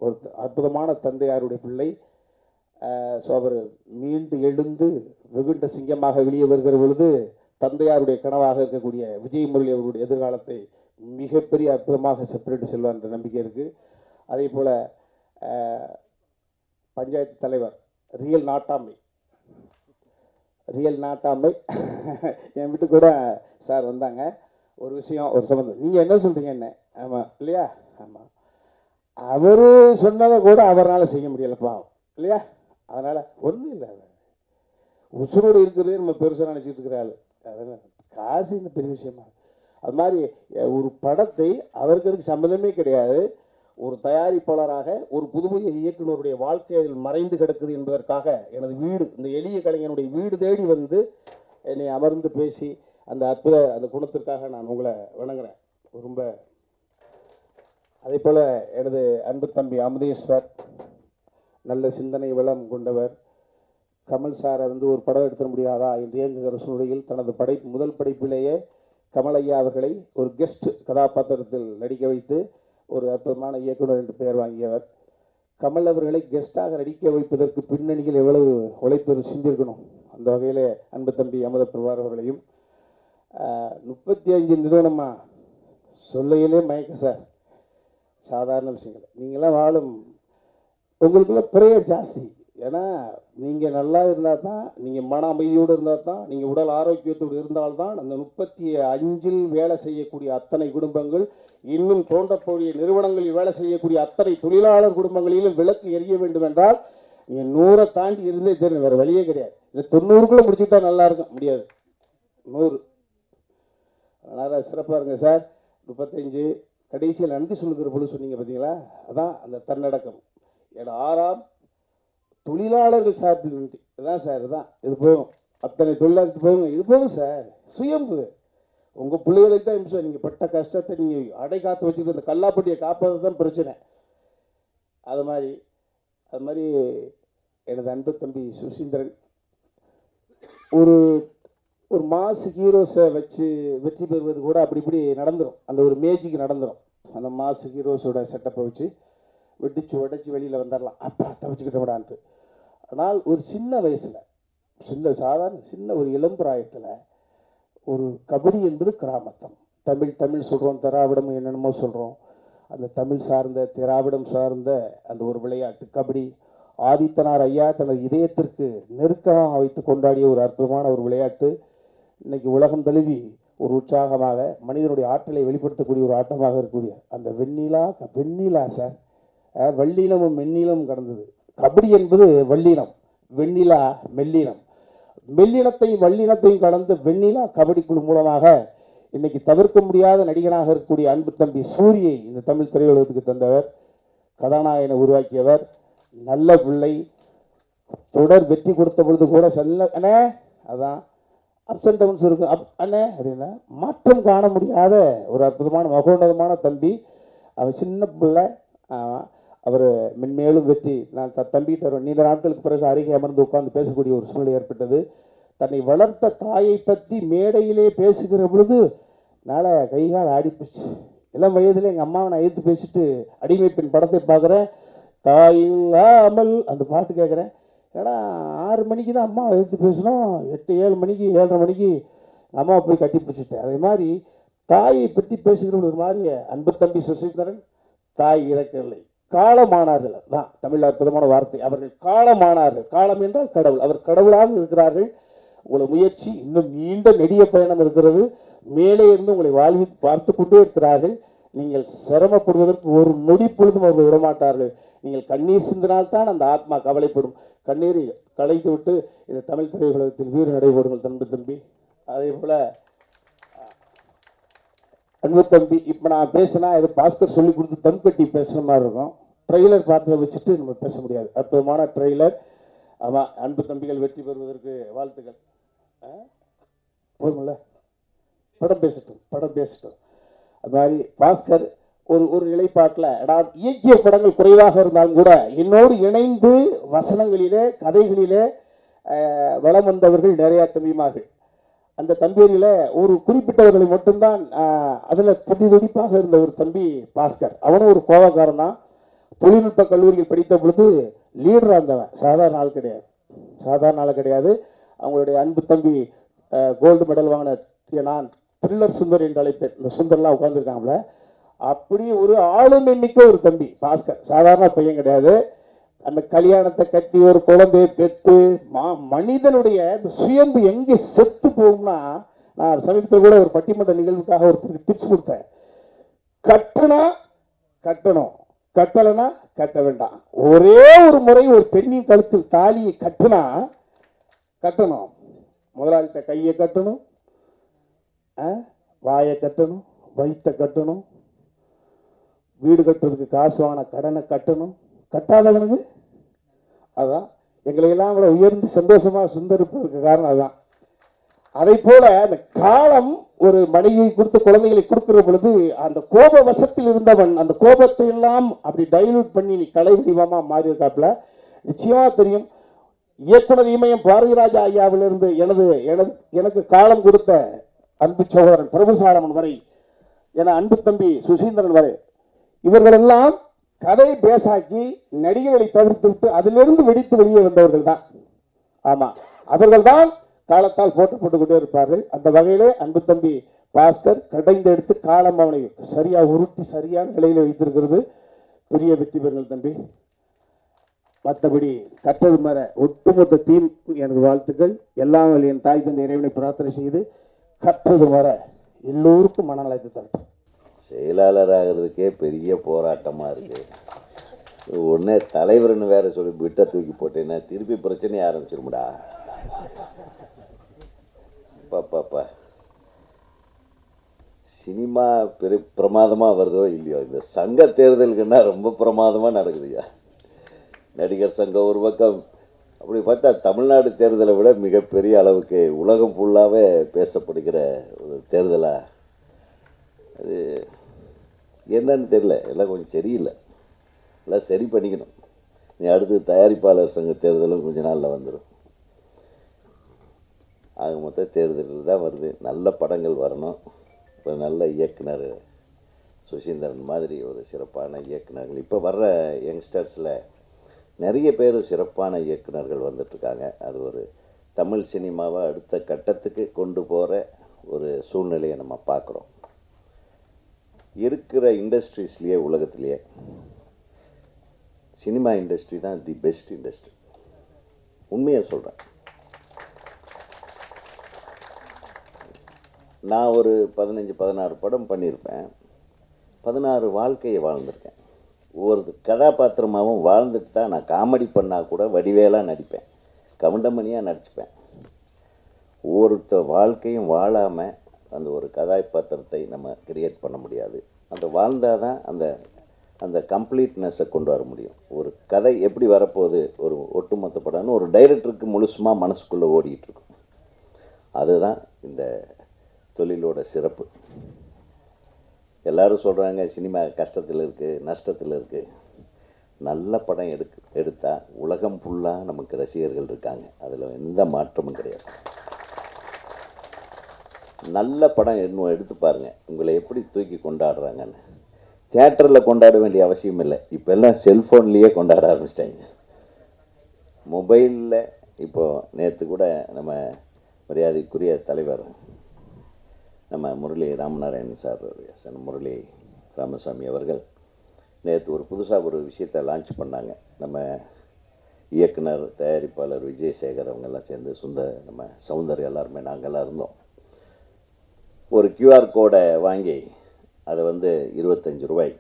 ஒரு அற்புதமான தந்தையாருடைய பிள்ளை. ஸோ அவர் மீண்டு எழுந்து வெகுண்ட சிங்கமாக வெளியே வருகிற பொழுது தந்தையாருடைய கனவாக இருக்கக்கூடிய விஜயமுரளி அவருடைய எதிர்காலத்தை மிகப்பெரிய அற்புதமாக செப்பரேட்டு செல்வார் என்ற நம்பிக்கை இருக்குது. அதே போல் பஞ்சாயத்து தலைவர் ரியல் நாட்டாமை என் வீட்டுக்கு கூட சார் வந்தாங்க. ஒரு விஷயம், ஒரு சம்பந்தம், நீங்கள் என்ன சொல்கிறீங்க என்ன? ஆமாம் இல்லையா? ஆமாம், அவர் சொன்னதை கூட அவரால் செய்ய முடியலப்பா இல்லையா? அதனால் ஒன்றும் இல்லை, உசுரோடு இருக்கிறதே நம்ம பெருசாக நினச்சிட்டு இருக்கிற ஆள். அதனால் காசு இந்த பெரிய விஷயமா. அது மாதிரி ஒரு படத்தை அவருக்கு அதுக்கு சம்மந்தமே கிடையாது. ஒரு தயாரிப்பாளராக ஒரு புதுமைய இயக்குநருடைய வாழ்க்கை அதில் மறைந்து கிடக்குது என்பதற்காக எனது வீடு, இந்த எளிய கலைஞனுடைய வீடு தேடி என்னை அமர்ந்து பேசி அந்த குணத்திற்காக நான் உங்களை வணங்குறேன் ரொம்ப. அதே போல் எனது அன்பு தம்பி அமுதேஸ்வர், நல்ல சிந்தனை வளம் கொண்டவர். கமல் சாரை ஒரு படம் எடுத்துட முடியாதா என்று இயங்குகிற சூழலில் தனது முதல் படைப்பிலேயே கமல் ஐயா அவர்களை ஒரு கெஸ்ட் கதாபாத்திரத்தில் நடிக்க வைத்து ஒரு அற்புதமான இயக்குனர் என்று பெயர் வாங்கியவர். கமல் அவர்களை கெஸ்டாக நடிக்க வைப்பதற்கு பின்னணியில் எவ்வளவு உழைப்பு செஞ்சிருக்கணும். அந்த வகையில் அன்பு தம்பி அமுத பிரபார் அவர்களையும் 35 நிறுவனமாக சொல்லையிலே மயக்க சார், சாதாரண விஷயங்கள். நீங்களாம் வாழும் உங்களுக்குள்ள பிரேயர் ஜாஸ்தி. ஏன்னா நீங்கள் நல்லா இருந்தால் தான், நீங்கள் மன அமைதியோடு இருந்தால் தான், நீங்கள் உடல் ஆரோக்கியத்தோடு இருந்தால்தான் அந்த 35 வேலை செய்யக்கூடிய அத்தனை குடும்பங்கள், இன்னும் தோன்றக்கூடிய நிறுவனங்களில் வேலை செய்யக்கூடிய அத்தனை தொழிலாளர் குடும்பங்களிலும் விளக்கு எரிய வேண்டும் என்றால் நீங்கள் 100 தாண்டி இருந்தே தெரியும், வேறு வழியே கிடையாது. இல்லை 90க்குள்ளே முடிச்சுட்டா நல்லா இருக்கும், முடியாது 100. அதனால் சிறப்பாக இருங்க சார். 35 கடைசியில் நன்றி சொல்லுகிற பொழுது சொன்னீங்க பார்த்தீங்களா, அதான் அந்த தன்னடக்கம். 6ஆம் தொழிலாளர்கள் சார்பில் நன்றி. இதுதான் சார், இதுதான் இது போகும். அத்தனை தொழிலாளர்கள் போகுங்க, இது போகும் சார். சுயம்பு உங்கள் பிள்ளைகளுக்கு தான் சார். நீங்கள் பட்ட கஷ்டத்தை நீங்கள் அடை காத்து வச்சுக்கிட்டு அந்த கல்லாப்பட்டியை காப்பது தான் பிரச்சனை. அது மாதிரி எனது அன்பு தம்பி சுசீந்திரன் ஒரு மாசு ஹீரோஸை வச்சு வெற்றி பெறுவது கூட அப்படி இப்படி நடந்துடும். அந்த ஒரு மேஜிக் நடந்துடும். அந்த மாசு ஹீரோஸோட செட்டப்பை வச்சு வெடிச்சு உடைச்சி வெளியில் வந்துடலாம், அப்பா தவிச்சுக்கிட்ட விடான்ட்டு. ஆனால் ஒரு சின்ன வயசில் சாதாரண ஒரு இளம்பிராயத்தில் ஒரு கபடி என்பது கிராமத்தம். தமிழ் சொல்கிறோம், திராவிடம் என்னென்னமோ சொல்கிறோம். அந்த தமிழ் சார்ந்த திராவிடம் சார்ந்த அந்த ஒரு விளையாட்டு கபடி ஆதித்தனார் ஐயா தனது இதயத்திற்கு நெருக்கமாக வைத்து கொண்டாடிய ஒரு அற்புதமான ஒரு விளையாட்டு. இன்னைக்கு உலகம் தழுவி ஒரு உற்சாகமாக மனிதனுடைய ஆற்றலை வெளிப்படுத்தக்கூடிய ஒரு ஆட்டமாக இருக்கக்கூடிய அந்த வெண்ணிலா சார், வள்ளினமும் மென்னிலும் கடந்தது. கபடி என்பது வள்ளினம், வெண்ணிலா மெல்லினம். மெல்லினத்தையும் வள்ளினத்தையும் கடந்து வெண்ணிலா கபடி குழு மூலமாக இன்னைக்கு தவிர்க்க முடியாத நடிகனாக இருக்கக்கூடிய அன்பு தம்பி சூரியை இந்த தமிழ் திரையுலகத்துக்கு தந்தவர், கதாநாயகனை உருவாக்கியவர், நல்ல பிள்ளை. தொடர் வெற்றி கொடுத்த பொழுது கூட அண்ணே அதான் அப்ஸ் அண்ட் டவுன்ஸ் இருக்கும் அண்ணே அப்படின்னா மாற்றம் காண முடியாத ஒரு அற்புதமான மகோன்னதமான தம்பி. அவன் சின்ன பிள்ளை. அவர் மென்மேலும் வெற்றி. நான் தம்பிகிட்ட நீண்ட நாட்களுக்கு பிறகு அருகே அமர்ந்து உட்கார்ந்து பேசக்கூடிய ஒரு சூழ்நிலை ஏற்பட்டது. தன்னை வளர்த்த தாயை பற்றி மேடையிலே பேசுகிற பொழுது நாளை கைகால் ஆடிப்போச்சு. இளம் வயதில் எங்கள் அம்மாவை நான் எதிர்த்து பேசிட்டு அடிமை பெண் படத்தை பார்க்குறேன். தாயில்லாமல் அந்த பாட்டு கேட்குறேன். ஏன்னா 6 மணிக்கு தான் அம்மாவை எதிர்த்து பேசணும், 8, 7 மணிக்கு 7:30 மணிக்கு அம்மாவை போய் கட்டி பிடிச்சிட்டேன். அதே மாதிரி தாயை பற்றி பேசுகிற ஒரு மாதிரி அன்பு தம்பி சுசீந்திரன் தாய் இறக்கவில்லை, காலமானார்கள். தான் தமிழ் அற்புதமான வார்த்தை. அவர்கள் காலமானார்கள். காலம் என்றால் கடவுள். அவர் கடவுளாக இருக்கிறார்கள். உங்களை முயற்சி இன்னும் நீண்ட நெடிய பயணம் இருக்கிறது. மேலே இருந்து உங்களை வாழ்வி பார்த்து கொண்டே இருக்கிறார்கள். நீங்கள் சிரமப்படுவதற்கு ஒரு நொடி பொழுதும் அவர்கள் விடமாட்டார்கள். நீங்கள் கண்ணீர் சிந்தினால்தான் அந்த ஆத்மா கவலைப்படும். கண்ணீரை கலைத்து விட்டு இந்த தமிழ் திரையுலகத்தில் வீறு நடைபெறுங்கள் தம்பி தம்பி. அதே போல் அன்பு தம்பி, இப்போ நான் பேசினா இது பாஸ்கர் சொல்லி கொடுத்து தம் கட்டி பேசுகிற மாதிரி இருக்கும். ட்ரெய்லர் பார்த்ததை வச்சுட்டு நம்ம பேச முடியாது. அற்புதமான ட்ரெய்லர். ஆமாம், அன்பு தம்பிகள் வெற்றி பெறுவதற்கு வாழ்த்துக்கள். போதுமில்ல, படம் பேசட்டும். அது மாதிரி பாஸ்கர் ஒரு நிலைப்பாட்டில் இயக்கிய படங்கள் குறைவாக இருந்தாலும் கூட என்னோடு இணைந்து வசனங்களிலே கதைகளிலே வளம் வந்தவர்கள் நிறையா தம்பிமார்கள். அந்த தம்பியில் ஒரு குறிப்பிட்டவர்களை மட்டும்தான் அதில் துடிப்பாக இருந்த ஒரு தம்பி பாஸ்கர். அவனும் ஒரு கோவக்காரன் தான். தொழில்நுட்ப கல்லூரியில் படித்த பொழுது லீடராக இருந்தவன். சாதாரண ஆள் கிடையாது. அவங்களுடைய அன்பு தம்பி கோல்டு மெடல் வாங்கின நான் த்ரில்லர் சுந்தர் என்று அழைப்பேன். இந்த சுந்தர்லாம் உட்காந்துருக்காங்கள. அப்படி ஒரு ஆளுமை மிக்க ஒரு தம்பி பாஸ்கர். சாதாரண பையன் கிடையாது. அந்த கல்யாணத்தை கட்டி ஒரு குழந்தையை பெற்று மனிதனுடைய இந்த சுயம்பு எங்கே செத்து போகும்னா, நான் சமீபத்தில் கூட ஒரு பட்டிமன்ற நிகழ்வுக்காக ஒரு டிப்ஸ் கொடுத்தேன். கட்டணா கட்டணும், கட்டலைன்னா கட்ட வேண்டாம். ஒரே ஒரு முறை ஒரு பெண்ணின் கழுத்தில் தாலியை கட்டணும். முதலாளித்த கையை கட்டணும், வாயை கட்டணும், வயிற்ற கட்டணும், வீடு கட்டுறதுக்கு காசு வாங்கின கடனை கட்டணும். கட்டாதவனுக்கு அதான் எங்களையெல்லாம் கூட உயர்ந்து சந்தோஷமாக சுந்தரிப்பதற்கு காரணம் அதுதான். அதை போல அந்த காலம் ஒரு மனைவியை கொடுத்த குழந்தைகளை கொடுக்கிற பொழுது அந்த கோப வசத்தில் இருந்தவன் அந்த கோபத்தை எல்லாம் அப்படி டைல்யூட் பண்ணி நீ கலை வடிவமா மாறி இருக்காப்புல. நிச்சயமா தெரியும். இயக்குனர் இமயம் பாரதிராஜா ஐயாவிலிருந்து எனக்கு காலம் கொடுத்த அன்பு சகோதரன் பிரபுசாரமன் வரை, என அன்பு தம்பி சுசீந்திரன் வரை, இவர்களெல்லாம் கதை பேசாக்கி நடிகர்களை தவிர்த்து விட்டு அதிலிருந்து வெடித்து வெளியே வந்தவர்கள் தான். ஆமா, அவர்கள் தான் காலத்தால் போட்டுக் கொண்டே இருப்பார்கள். அந்த வகையிலே அன்பு தம்பி பாஸ்கர் கடைந்து எடுத்து காலம் அவனை சரியா உருட்டி சரியான நிலையில வைத்திருக்கிறது. பெரிய வெற்றி பெறுங்கள் தம்பி. மற்றபடி கற்றது மர ஒட்டுமொத்த டீம் எனக்கு வாழ்த்துக்கள். எல்லாம் என் தாய் தந்தை இறைவனை பிரார்த்தனை செய்து கற்றது மர எல்லோருக்கும் மனநலத்தை தரட்டும். செயலாளர் ஆகிறதுக்கே பெரிய போராட்டமாக இருக்குது. ஒன்றே தலைவர்னு வேற சொல்லி விட்ட தூக்கி போட்டேன்னா திருப்பி பிரச்சனையை ஆரம்பிச்சிருமுடா. பாப்பா சினிமா பிரமாதமாக வருதோ இல்லையோ, இந்த சங்க தேர்தலுக்குன்னா ரொம்ப பிரமாதமாக நடக்குதுயா. நடிகர் சங்கம் ஒரு பக்கம், அப்படி பார்த்தா தமிழ்நாடு தேர்தலை விட மிகப்பெரிய அளவுக்கு உலகம் ஃபுல்லாகவே பேசப்படுகிற ஒரு தேர்தலாக அது என்னன்னு தெரியல. எல்லாம் கொஞ்சம் சரியில்லை, எல்லாம் சரி பண்ணிக்கணும். நீ அடுத்து தயாரிப்பாளர் சங்க தேர்தலும் கொஞ்ச நாளில் வந்துடும். ஆக மொத்த தேர்தலில் தான் வருது. நல்ல படங்கள் வரணும். இப்போ நல்ல இயக்குனர் சுசீந்திரன் மாதிரி ஒரு சிறப்பான இயக்குனர்கள் இப்போ வர்ற யங்ஸ்டர்ஸில் நிறைய பேர் சிறப்பான இயக்குனர்கள் வந்துட்டுருக்காங்க. அது ஒரு தமிழ் சினிமாவை அடுத்த கட்டத்துக்கு கொண்டு போகிற ஒரு சூழ்நிலையை நம்ம பார்க்குறோம். இருக்கிற இண்டஸ்ட்ரீஸ்லேயே உலகத்திலேயே சினிமா இண்டஸ்ட்ரி தான் தி பெஸ்ட் இண்டஸ்ட்ரி. உண்மையாக சொல்கிறேன். நான் ஒரு 15-16 படம் பண்ணியிருப்பேன். 16 வாழ்க்கையை வாழ்ந்திருக்கேன். ஒவ்வொரு கதாபாத்திரமாகவும் வாழ்ந்துட்டு தான் நான் காமெடி பண்ணால் கூட வடிவேலாக நடிப்பேன், கவுண்டமணியாக நடிச்சுப்பேன். ஒவ்வொருத்த வாழ்க்கையும் வாழாமல் அந்த ஒரு கதாபாத்திரத்தை நம்ம கிரியேட் பண்ண முடியாது. அந்த வாழ்ந்தால் தான் அந்த அந்த கம்ப்ளீட்னஸை கொண்டு வர முடியும். ஒரு கதை எப்படி வரப்போகுது, ஒரு ஒட்டுமொத்த படம்னு ஒரு டைரக்டருக்கு முழுசுமாக மனசுக்குள்ளே ஓடிட்டுருக்கும். அதுதான் இந்த தொழிலோட சிறப்பு. எல்லாரும் சொல்கிறாங்க சினிமா கஷ்டத்தில் இருக்குது, நஷ்டத்தில் இருக்குது. நல்ல படம் எடுத்தால் உலகம் ஃபுல்லாக நமக்கு ரசிகர்கள் இருக்காங்க, அதில் எந்த மாற்றமும் கிடையாது. நல்ல படம் இன்னும் எடுத்து பாருங்கள், உங்களை எப்படி தூக்கி கொண்டாடுறாங்கன்னு. தியேட்டரில் கொண்டாட வேண்டிய அவசியம் இல்லை, இப்போ எல்லாம் செல்ஃபோன்லேயே கொண்டாட ஆரம்பிச்சிட்டாங்க, மொபைலில். இப்போது நேற்று கூட நம்ம மரியாதைக்குரிய தலைவர் நம்ம முரளி ராமநாராயணன் சார், முரளி ராமசாமி அவர்கள் நேற்று ஒரு புதுசாக ஒரு விஷயத்தை லான்ச் பண்ணாங்க. நம்ம இயக்குனர், தயாரிப்பாளர் விஜயசேகர் அவங்கெல்லாம் சேர்ந்து நம்ம சௌந்தர் எல்லாருமே நாங்கள்லாம் இருந்தோம். ஒரு QR கோடை வாங்கி அதை 25 ரூபாய்,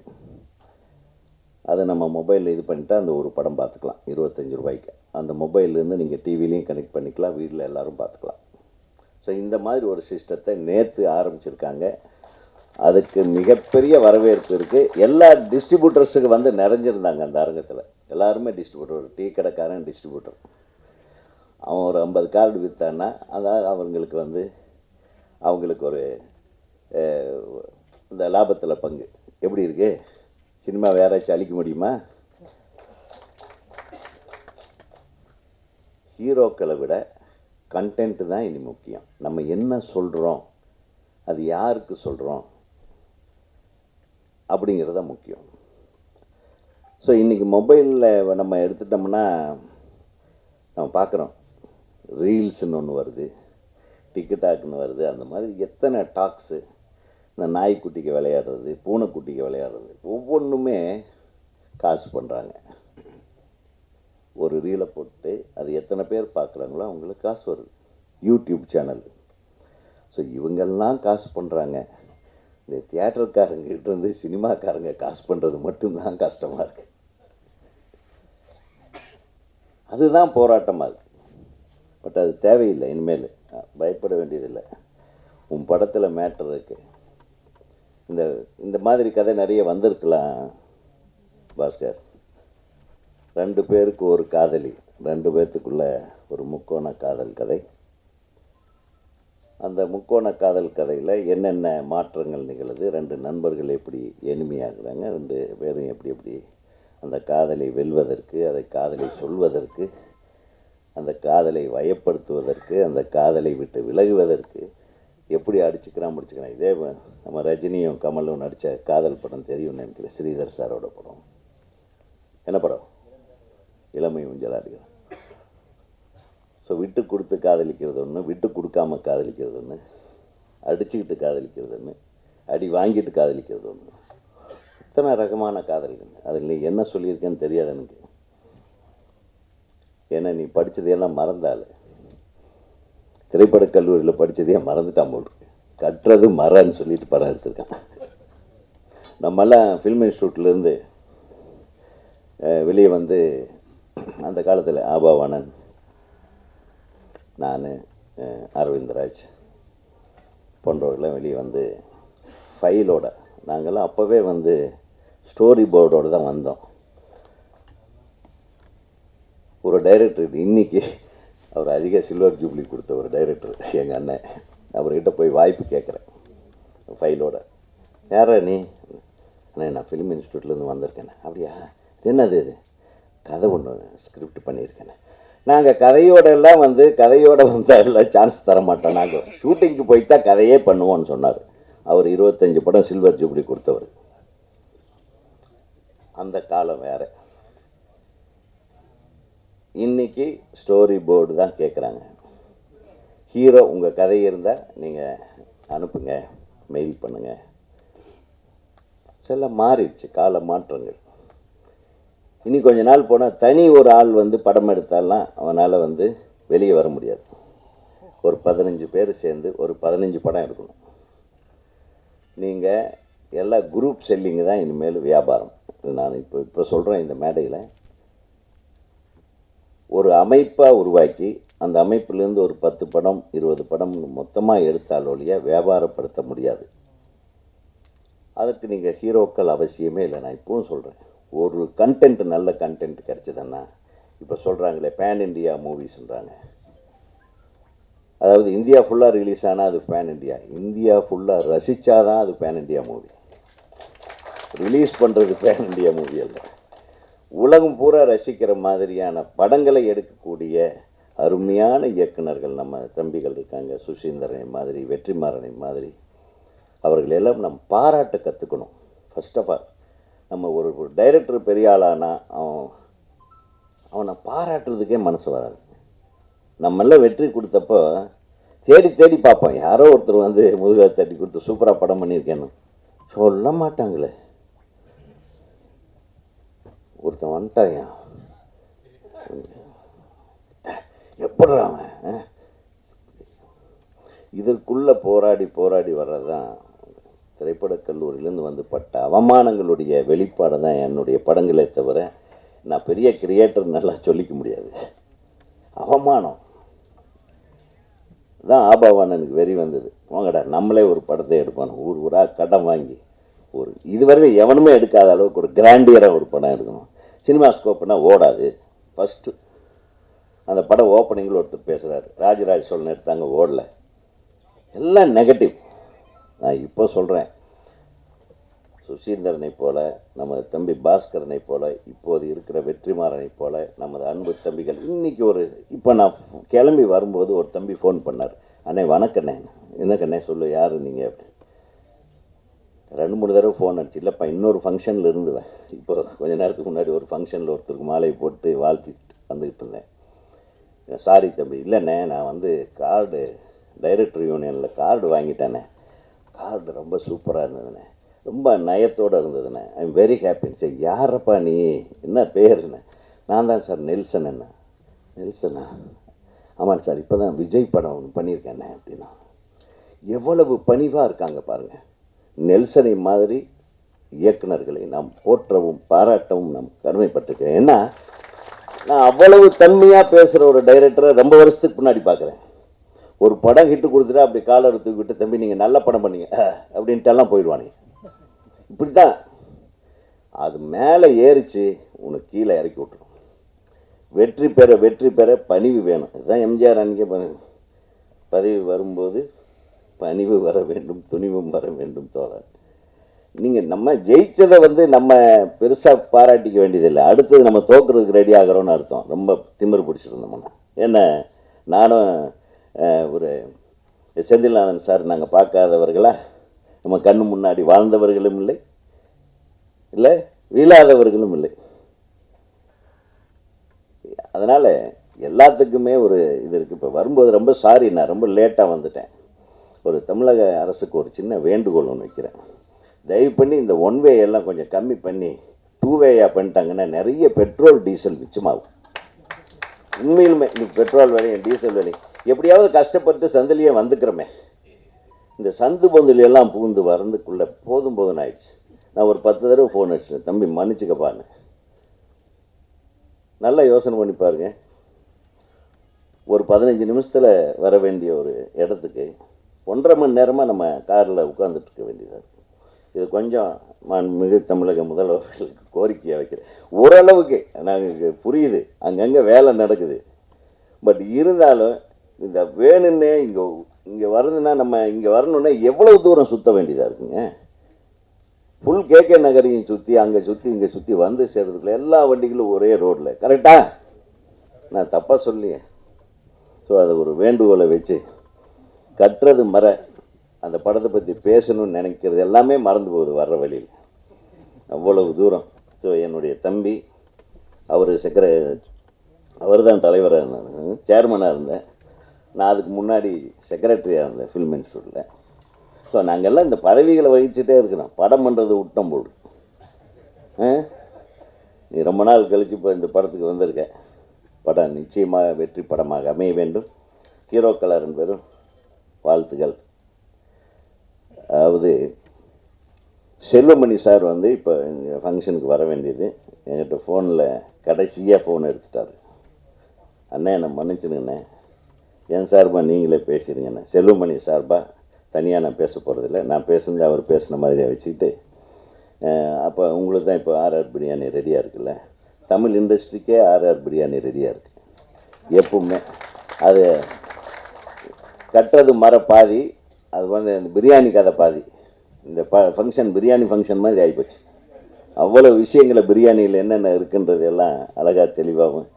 அதை நம்ம மொபைலில் இது பண்ணிட்டா அந்த ஒரு படம் பார்த்துக்கலாம் 25 ரூபாய்க்கு. அந்த மொபைல்லேருந்து நீங்கள் டிவிலையும் கனெக்ட் பண்ணிக்கலாம், வீட்டில் எல்லோரும் பார்த்துக்கலாம். ஸோ இந்த மாதிரி ஒரு சிஸ்டத்தை நேற்று ஆரம்பிச்சிருக்காங்க. அதுக்கு மிகப்பெரிய வரவேற்பு இருக்குது. எல்லா டிஸ்ட்ரிபியூட்டர்ஸுக்கு நிறைஞ்சிருந்தாங்க அந்த அரங்கத்தில். எல்லாருமே டிஸ்ட்ரிபியூட்டர், ஒரு டீ கடைக்காரன் டிஸ்ட்ரிபியூட்டர். அவன் ஒரு 50 கார்டு விற்றான்னா அதாவது அவங்களுக்கு ஒரு இந்த லாபத்தில் பங்கு. எப்படி இருக்கு சினிமா, யாராச்சும் அழிக்க முடியுமா? ஹீரோக்களை விட கண்டென்ட்டு தான் இனி முக்கியம். நம்ம என்ன சொல்கிறோம், அது யாருக்கு சொல்கிறோம் அப்படிங்கிறது தான் முக்கியம். ஸோ இன்றைக்கி மொபைலில் நம்ம எடுத்துட்டோம்னா நம்ம பார்க்குறோம், ரீல்ஸுன்னு ஒன்று வருது, டிக்டாக்னு வருது. அந்த மாதிரி எத்தனை டாக்ஸு, இந்த நாய்க்குட்டிக்கு விளையாடுறது, பூனைக்குட்டிக்கு விளையாடுறது, ஒவ்வொன்றுமே காசு பண்ணுறாங்க. ஒரு ரீலை போட்டு அது எத்தனை பேர் பார்க்குறாங்களோ அவங்களுக்கு காசு வருது. YouTube channel. ஸோ இவங்கெல்லாம் காசு பண்ணுறாங்க. இந்த தியேட்டர்காரங்கிட்ட இருந்து சினிமாக்காரங்க காசு பண்ணுறது மட்டும்தான் கஷ்டமாக இருக்குது. அதுதான் போராட்டமாக இருக்குது. பட் அது தேவையில்லை, இனிமேல் பயப்பட வேண்டியதில்லை. உன் படத்தில் மேட்டர் இருக்குது. இந்த மாதிரி கதை நிறைய வந்திருக்கலாம் பாஸ்கர். 2 பேருக்கு ஒரு காதலி, 2 பேர்த்துக்குள்ள ஒரு முக்கோண காதல் கதை. அந்த முக்கோண காதல் கதையில் என்னென்ன மாற்றங்கள் நிகழுது, 2 நண்பர்கள் எப்படி எளிமையாகிறாங்க, 2 பேரும் எப்படி அந்த காதலை வெல்வதற்கு, அதை காதலை சொல்வதற்கு, அந்த காதலை வயப்படுத்துவதற்கு, அந்த காதலை விட்டு விலகுவதற்கு எப்படி முடிச்சுக்கிறான். இதே நம்ம ரஜினியும் கமலும் நடித்த காதல் படம் தெரியும்னு நினைக்கிறேன், ஸ்ரீதர் சாரோட படம். என்ன படம்? இளமை ஊஞ்சலாடுகிறான். ஸோ விட்டு கொடுத்து காதலிக்கிறது ஒன்று, விட்டு கொடுக்காம காதலிக்கிறது ஒன்று, அடிச்சுக்கிட்டு காதலிக்கிறது ஒன்று, அடி வாங்கிட்டு காதலிக்கிறது ஒன்று. இத்தனை ரகமான காதல்கள். அதில் நீ என்ன சொல்லியிருக்கேன்னு தெரியாது எனக்கு. ஏன்னா நீ படித்ததையெல்லாம் மறந்தாள். திரைப்படக் கல்லூரியில் படித்ததையே மறந்துட்டான் போல் இருக்கு. கட்டுறது மரன்னு சொல்லிட்டு படம் எடுத்திருக்கான். நம்மெல்லாம் ஃபில்ம் இன்ஸ்டியூட்லேருந்து வெளியே அந்த காலத்தில் ஆபாவானன், நான், அரவிந்தராஜ் போன்றவர்கள்லாம் வெளியே ஃபைலோட, நாங்கள்லாம் அப்போவே ஸ்டோரி போர்டோடு தான் வந்தோம். ஒரு டைரக்டர், இன்னைக்கு அவர் அதிக சில்வர் ஜூப்ளி கொடுத்த ஒரு டைரக்டர் எங்கள் அண்ணன், அவர்கிட்ட போய் வாய்ப்பு கேட்குறேன் ஃபைலோட. யாரா நீ? அண்ணே நான் ஃபிலிம் இன்ஸ்டியூட்லேருந்து வந்திருக்கேன். அப்படியா, என்னது இது? கதை ஒன்று ஸ்கிரிப்ட் பண்ணியிருக்கேன். நாங்கள் கதையோடெல்லாம் கதையோடு எல்லாம் சான்ஸ் தர மாட்டோம், நாங்கள் ஷூட்டிங்க்கு போய்த்தா கதையே பண்ணுவோன்னு சொன்னார். அவர் 25 படம் சில்வர் ஜூப்ளி கொடுத்தவர். அந்த காலம் வேறு. இன்னைக்கு ஸ்டோரி போர்டு தான் கேட்குறாங்க. ஹீரோ உங்கள் கதை இருந்தால் நீங்கள் அனுப்புங்க, மெயில் பண்ணுங்கள். சில மாறிடுச்சு, கால மாற்றங்கள். இனி கொஞ்ச நாள் போனால் தனி ஒரு ஆள் படம் எடுத்தாலாம் அவனால் வெளியே வர முடியாது. ஒரு 15 பேர் சேர்ந்து ஒரு 15 படம் எடுக்கணும். நீங்கள் எல்லா குரூப் செல்லிங்கு தான் இனிமேல் வியாபாரம். நான் இப்போ சொல்கிறேன், இந்த மேடையில் ஒரு அமைப்பாக உருவாக்கி அந்த அமைப்பிலேருந்து ஒரு 10 படம் 20 படம் மொத்தமாக எடுத்தாலொழிய வியாபாரப்படுத்த முடியாது. அதுக்கு நீங்கள் ஹீரோக்கள் அவசியமே இல்லை. நான் இப்போவும் சொல்கிறேன், ஒரு கண்டென்ட், நல்ல கண்டென்ட் கிடச்சதுன்னா, இப்போ சொல்கிறாங்களே பேன் இண்டியா மூவிஸ்ன்றாங்க. அதாவது இந்தியா ஃபுல்லாக ரிலீஸ் ஆனால் அது பேன் இண்டியா, இந்தியா ஃபுல்லாக ரசித்தாதான் அது பேன் இண்டியா மூவி. ரிலீஸ் பண்ணுறது பேன் இண்டியா மூவி அல்ல, உலகம் பூரா ரசிக்கிற மாதிரியான படங்களை எடுக்கக்கூடிய அருமையான இயக்குனர்கள் நம்ம தம்பிகள் இருக்காங்க. சுசீந்திரனை மாதிரி, வெற்றிமாறனை மாதிரி அவர்கள் எல்லாம் நம்ம பாராட்ட கற்றுக்கணும். ஃபர்ஸ்ட் ஆஃப் ஆல் நம்ம ஒரு டைரக்டர் பெரிய ஆளானா அவனை பாராட்டுறதுக்கே மனசு வராது. நம்மெல்லாம் வெற்றி கொடுத்தப்போ தேடி தேடி பார்ப்போம், யாரோ ஒருத்தர் வந்து முதுகை தட்டி கொடுத்து சூப்பராக படம் பண்ணியிருக்கேன்னு சொல்ல மாட்டாங்களே. ஒருத்தன் வந்துட்டாயா எப்படி அவன் இதற்குள்ளே போராடி போராடி வர்றதுதான் திரைப்படக் கல்லூரியிலேருந்து வந்து பட்ட அவமானங்களுடைய வெளிப்பாடு தான் என்னுடைய படங்களே தவிர நான் பெரிய கிரியேட்டர் நல்லா சொல்லிக்க முடியாது. அவமானம் தான் ஆபாவானனுக்கு வெறி வந்தது. போங்கடா நம்மளே ஒரு படத்தை எடுக்கணும், ஊர் ஊராக கடன் வாங்கி ஒரு இதுவரைக்கும் எவனுமே எடுக்காத அளவுக்கு ஒரு கிராண்டியராக ஒரு படம் எடுக்கணும். சினிமா ஸ்கோப்னா ஓடாது. ஃபஸ்ட்டு அந்த படம் ஓப்பனிங்கில் ஒருத்தர் பேசுகிறாரு, ராஜராஜ சோழன் எடுத்தாங்க ஓடலை, எல்லாம் நெகட்டிவ். நான் இப்போ சொல்கிறேன், சுசீந்திரனை போல, நமது தம்பி பாஸ்கரனை போல, இப்போது இருக்கிற வெற்றிமாறனை போல, நமது அன்பு தம்பிகள் இன்றைக்கி இப்போ நான் கிளம்பி வரும்போது ஒரு தம்பி ஃபோன் பண்ணார், அண்ணே வணக்கண்ணே. என்ன கண்ணே சொல்லு, யார் நீங்கள் அப்படி 2-3 தடவை ஃபோன் அடிச்சு. இல்லைப்பா இன்னொரு ஃபங்க்ஷனில் இருந்துவேன், இப்போ கொஞ்சம் நேரத்துக்கு முன்னாடி ஒரு ஃபங்க்ஷனில் ஒருத்தருக்கு மாலை போட்டு வாழ்த்திட்டு வந்துக்கிட்டு இருந்தேன். சாரி தம்பி. இல்லைண்ணே நான் வந்து கார்டு டைரக்டர் யூனியனில் கார்டு வாங்கிட்டேனே, கார்டு ரொம்ப சூப்பராக இருந்ததுண்ணே, ரொம்ப நயத்தோடு இருந்ததுண்ணே, ஐ எம் வெரி ஹாப்பின்னு. சரி யாரப்பா நீ, என்ன பேருண்ணே? நான் தான் சார் நெல்சன். என்ன நெல்சனா? ஆமாம் சார், இப்போ தான் விஜய் படம் ஒன்று பண்ணியிருக்கேண்ணே அப்படின்னா. எவ்வளவு பணிவாக இருக்காங்க பாருங்கள். நெல்சனை மாதிரி இயக்குனர்களை நாம் போற்றவும் பாராட்டவும் நாம் கடமைப்பட்டிருக்கிறேன். ஏன்னா நான் அவ்வளவு தன்மையாக பேசுகிற ஒரு டைரக்டரை ரொம்ப வருஷத்துக்கு முன்னாடி பார்க்குறேன். ஒரு படம் ஹிட்டு கொடுத்துட்டா அப்படி காலரை தூக்கிட்டு, தம்பி நீங்கள் நல்ல படம் பண்ணீங்க அப்படின்ட்டெல்லாம் போயிடுவானுங்க. இப்படி தான் அது மேலே ஏறிச்சு உனக்கு கீழே இறக்கி விட்டுரும். வெற்றி பெற பணிவு வேணும். இதுதான் எம்ஜிஆர் அன்றைக்கே பதவி வரும்போது பணிவு வர வேண்டும், துணிவும் வர வேண்டும் தோழர். நீங்கள் நம்ம ஜெயிச்சதை வந்து நம்ம பெருசாக பாராட்டிக்க வேண்டியதில்லை, அடுத்தது நம்ம தோக்குறதுக்கு ரெடி ஆகிறோன்னு அர்த்தம். ரொம்ப திமிரு பிடிச்சிருந்தோம்னா என்ன, நானும் ஒரு செந்தில்நாதன் சார் நாங்கள் பார்க்காதவர்களா, நம்ம கண்ணு முன்னாடி வாழ்ந்தவர்களும் இல்லை, இல்லை வீழாதவர்களும் இல்லை. அதனால் எல்லாத்துக்குமே ஒரு இது இருக்குது. இப்போ வரும்போது ரொம்ப சாரி, நான் ரொம்ப லேட்டாக வந்துட்டேன். ஒரு தமிழக அரசுக்கு ஒரு சின்ன வேண்டுகோள் ஒன்று வைக்கிறேன். தயவு பண்ணி இந்த 1 வே எல்லாம் கொஞ்சம் கம்மி பண்ணி 2 வேயாக பண்ணிட்டாங்கன்னா நிறைய பெட்ரோல் டீசல் மிச்சமாகும். உண்மையிலுமே இன்னைக்கு பெட்ரோல் விலையும் டீசல் விலையும் எப்படியாவது கஷ்டப்பட்டு சந்திலேயே வந்துக்கிறோமே, இந்த சந்து பந்தில் எல்லாம் பூந்து வரந்துக்குள்ளே போதும்னு ஆயிடுச்சு. நான் ஒரு 10 தடவை ஃபோன் அடிச்சேன், தம்பி மன்னிச்சுக்கப்பான்னு. நல்லா யோசனை பண்ணி பாருங்க, ஒரு 15 நிமிஷத்தில் வர வேண்டிய ஒரு இடத்துக்கு 1.5 மணி நேரமாக நம்ம காரில் உட்காந்துட்டு இருக்க வேண்டியதாக இருக்குது. இது கொஞ்சம் மிகு தமிழக முதல்வர்களுக்கு கோரிக்கையாக வைக்கிறேன். ஓரளவுக்கு நாங்கள் புரியுது, அங்கங்கே வேலை நடக்குது, பட் இருந்தாலும் இந்த வேணுன்னே இங்கே வருதுன்னா, நம்ம இங்கே வரணுன்னா எவ்வளவு தூரம் சுற்ற வேண்டியதாக இருக்குங்க. ஃபுல் கேகே நகரையும் சுற்றி அங்கே சுற்றி இங்கே சுற்றி வந்து சேர்றதுக்குள்ள எல்லா வண்டிகளும் ஒரே ரோட்டில். கரெக்டாக நான் தப்பாக சொல்லியே. ஸோ அதை ஒரு வேண்டுகோளை வச்சு, கட்டுறது மர அந்த படத்தை பற்றி பேசணும்னு நினைக்கிறது எல்லாமே மறந்து போகுது வர்ற வழியில், அவ்வளவு தூரம். ஸோ என்னுடைய தம்பி அவர் தான் தலைவராக இருந்தார், சேர்மனாக இருந்தேன். நான் அதுக்கு முன்னாடி செக்ரட்டரியாக இருந்தேன் ஃபில்ம் இன்ஸ்டியூட்டில். ஸோ நாங்கள்லாம் இந்த பதவிகளை வகிச்சுட்டே இருக்கிறோம், படம் பண்ணுறது விட்டோம் போடு. நீ ரொம்ப நாள் கழித்து இப்போ இந்த படத்துக்கு வந்திருக்க. படம் நிச்சயமாக வெற்றி படமாக அமைய வேண்டும். ஹீரோக்கள் 2 பேரும் வாழ்த்துக்கள். அதாவது செல்வமணி சார் வந்து இப்போ எங்கள் ஃபங்க்ஷனுக்கு வர வேண்டியது, என்கிட்ட ஃபோனில் கடைசியாக ஃபோன் எடுத்துட்டார். அண்ணே என்னை மன்னிச்சுனுங்கண்ணே, என் சார்பாக நீங்களே பேசிடுங்கண்ணே. செல்வமணி சார்பாக தனியாக நான் பேச போகிறதில்ல, நான் பேசுனது அவர் பேசின மாதிரியாக வச்சுக்கிட்டு, அப்போ உங்களுக்கு தான் இப்போ ஆர்ஆர் பிரியாணி ரெடியாக இருக்குல்ல, தமிழ் இண்டஸ்ட்ரிக்கே ஆர்ஆர் பிரியாணி ரெடியாக இருக்குது எப்பவுமே. அது கட்டுறது மர பாதி, அது வந்து இந்த பிரியாணி கதை பாதி. இந்த ஃபங்க்ஷன் பிரியாணி ஃபங்க்ஷன் மாதிரி ஆகிப்போச்சு. அவ்வளோ விஷயங்களை பிரியாணியில் என்னென்ன இருக்குன்றது எல்லாம் அழகாக தெளிவாகும்.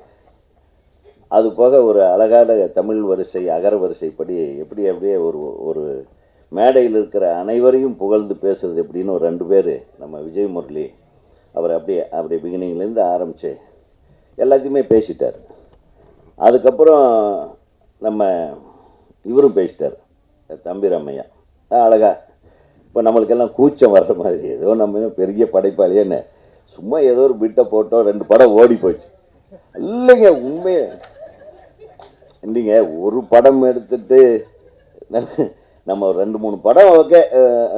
அது போக ஒரு அழகான தமிழ் வரிசை அகர வரிசைப்படி எப்படி அப்படியே ஒரு ஒரு மேடையில் இருக்கிற அனைவரையும் புகழ்ந்து பேசுறது எப்படின்னு ஒரு 2 பேர் நம்ம விஜய் முரளி அவர் அப்படியே பிகினிங்லேருந்து ஆரம்பித்து எல்லாத்தையுமே பேசிட்டார். அதுக்கப்புறம் நம்ம இவரும் பேசிட்டார், தம்பி ராமையா அழகா. இப்போ நம்மளுக்கெல்லாம் கூச்சம் வர்ற மாதிரி ஏதோ நம்ம பெரிய படைப்பாளியே என்ன சும்மா ஏதோ ஒரு பிட்டை போட்டோம் 2 படம் ஓடி போச்சு. இல்லைங்க உண்மையே இல்லைங்க, ஒரு படம் எடுத்துட்டு நம்ம ஒரு 2-3 படம் ஓகே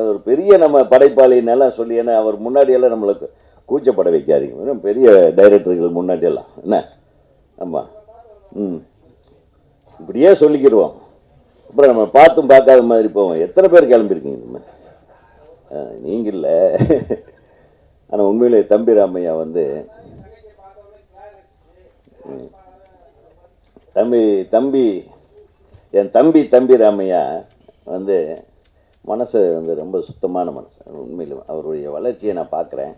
ஒரு பெரிய நம்ம படைப்பாளின்னெல்லாம் சொல்லி ஏன்னா அவர் முன்னாடியெல்லாம் நம்மளுக்கு கூச்சப்பட வைக்காதீங்க, பெரிய டைரக்டர்கள் முன்னாடியெல்லாம் என்ன ஆமாம் இப்படியே சொல்லிக்கிடுவோம். அப்புறம் நம்ம பார்த்தும் பார்க்காத மாதிரி போவோம். எத்தனை பேர் கிளம்பியிருக்கீங்க இந்த மாதிரி? நீங்கள் இல்லை. ஆனால் உண்மையிலே தம்பி ராமையா வந்து என் தம்பி ராமையா வந்து மனசு வந்து ரொம்ப சுத்தமான மனசு. உண்மையிலும் அவருடைய வளர்ச்சியை நான் பார்க்குறேன்.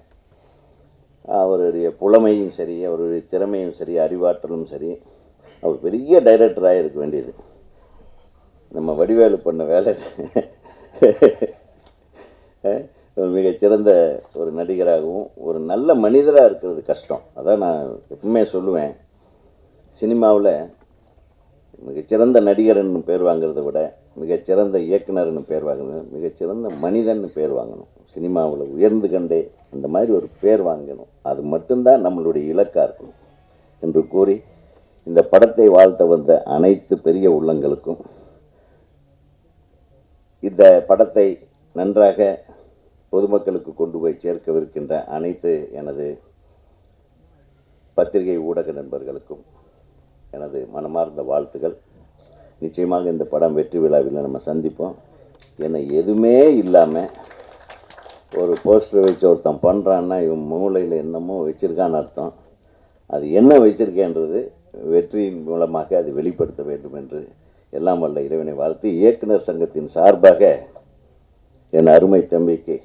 அவருடைய புலமையும் சரி, அவருடைய திறமையும் சரி, அறிவாற்றலும் சரி. அவர் பெரிய டைரக்டராக இருக்க வேண்டியது. நம்ம வடிவேலு பண்ண வேலை மிகச்சிறந்த ஒரு நடிகராகவும் ஒரு நல்ல மனிதராக இருக்கிறது கஷ்டம். அதான் நான் எப்பவுமே சொல்லுவேன், சினிமாவில் மிகச்சிறந்த நடிகர்னு பேர் வாங்கிறத விட மிகச்சிறந்த இயக்குனர்னு பேர் வாங்கணும், மிகச்சிறந்த மனிதன்னு பேர் வாங்கணும். சினிமாவில் உயர்ந்து கண்டே அந்த மாதிரி ஒரு பேர் வாங்கணும். அது மட்டும்தான் நம்மளுடைய இலக்காக இருக்கணும் என்று கூறி இந்த படத்தை வாழ்த்த வந்த அனைத்து பெரிய உள்ளங்களுக்கும், இந்த படத்தை நன்றாக பொதுமக்களுக்கு கொண்டு போய் சேர்க்கவிருக்கின்ற அனைத்து எனது பத்திரிகை ஊடக நண்பர்களுக்கும் எனது மனமார்ந்த வாழ்த்துக்கள். நிச்சயமாக இந்த படம் வெற்றி விழாவில் நம்ம சந்திப்போம். ஏன்னா எதுவுமே இல்லாமல் ஒரு போஸ்டர் வச்சு ஒருத்தன் பண்ணுறான்னா இவன் மூளையில் என்னமோ வச்சுருக்கான்னு அர்த்தம். அது என்ன வச்சுருக்கேன்றது வெற்றியின் மூலமாக அது வெளிப்படுத்த வேண்டும் என்று எல்லாம் வல்ல இறைவனை வாழ்த்து இயக்குனர் சங்கத்தின் சார்பாக என் அருமை தம்பிக்கு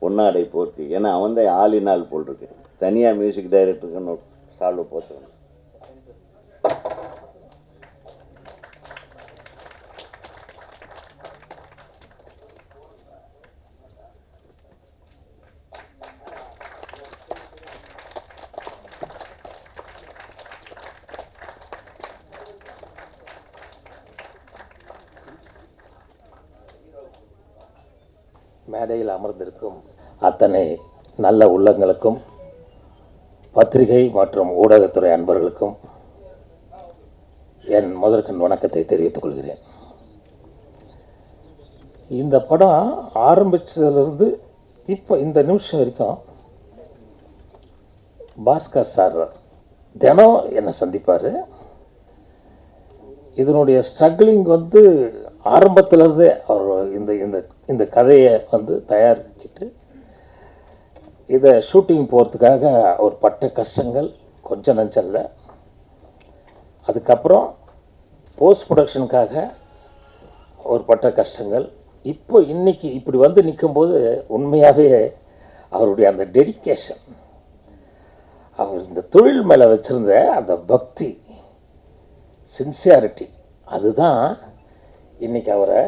பொன்னாடை போர்த்தி, ஏன்னா அவன் தான் ஆளினால் போல் இருக்கு, தனியாக மியூசிக் டைரக்டருக்குன்னு சால்வை போட்டு மேடையில் அமர்ந்திருக்கும் அத்தனை நல்ல உள்ளங்களுக்கும் பத்திரிகை மற்றும் ஊடகத்துறை அன்பர்களுக்கும் என் முதற்கண் வணக்கத்தை தெரிவித்துக் கொள்கிறேன். இந்த படம் ஆரம்பித்ததுலேருந்து இப்போ இந்த நிமிஷம் வரைக்கும் பாஸ்கர் சார் தினம் என்னை சந்திப்பார். இதனுடைய ஸ்ட்ரகிளிங் வந்து ஆரம்பத்திலேருந்தே அவர் இந்த இந்த இந்த கதையை வந்து தயாரிச்சுட்டு இதை ஷூட்டிங் போகிறதுக்காக அவர் பட்ட கஷ்டங்கள் கொஞ்சம் நஞ்சல்ல. அதுக்கப்புறம் போஸ்ட் ப்ரொடக்ஷனுக்காக அவர் பட்ட கஷ்டங்கள், இப்போ இன்னைக்கு இப்படி வந்து நிற்கும்போது உண்மையாகவே அவருடைய அந்த டெடிக்கேஷன், அவர் இந்த தொழில் மேலே வச்சுருந்த அந்த பக்தி, சின்சியாரிட்டி, அதுதான் இன்றைக்கி அவரை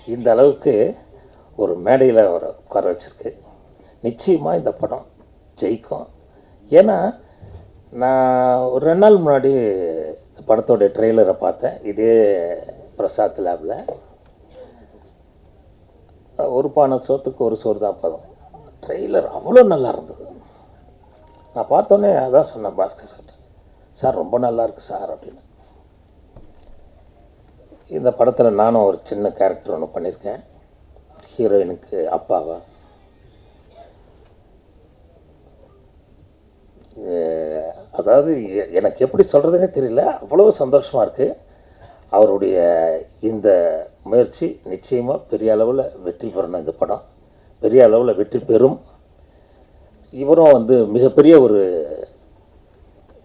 இந்த அளவுக்கு ஒரு மேடையில் அவரை உட்கார வச்சுருக்கு. நிச்சயமாக இந்த படம் ஜெயிக்கும். ஏன்னா நான் ஒரு 2 நாள் முன்னாடி இந்த படத்தோடைய ட்ரெய்லரை பார்த்தேன், இதே பிரசாத் லேபில். ஒரு பானை சோத்துக்கு ஒரு சோறு தான் பதம். ட்ரெய்லர் அவ்வளோ நல்லா இருந்தது. நான் பார்த்தோன்னே அதான் சொன்னேன் பாஸ்கர் சார், சார் ரொம்ப நல்லா இருக்குது சார் அப்படின்னு. இந்த படத்தில் நானும் ஒரு சின்ன கேரக்டர் ஒன்று பண்ணியிருக்கேன், ஹீரோயினுக்கு அப்பாவா. அதாவது எனக்கு எப்படி சொல்கிறதுனே தெரியல, அவ்வளோ சந்தோஷமாக இருக்குது. அவருடைய இந்த முயற்சி நிச்சயமாக பெரிய அளவில் வெற்றி பெறணும். இந்த படம் பெரிய அளவில் வெற்றி பெறும். இவரும் வந்து மிகப்பெரிய ஒரு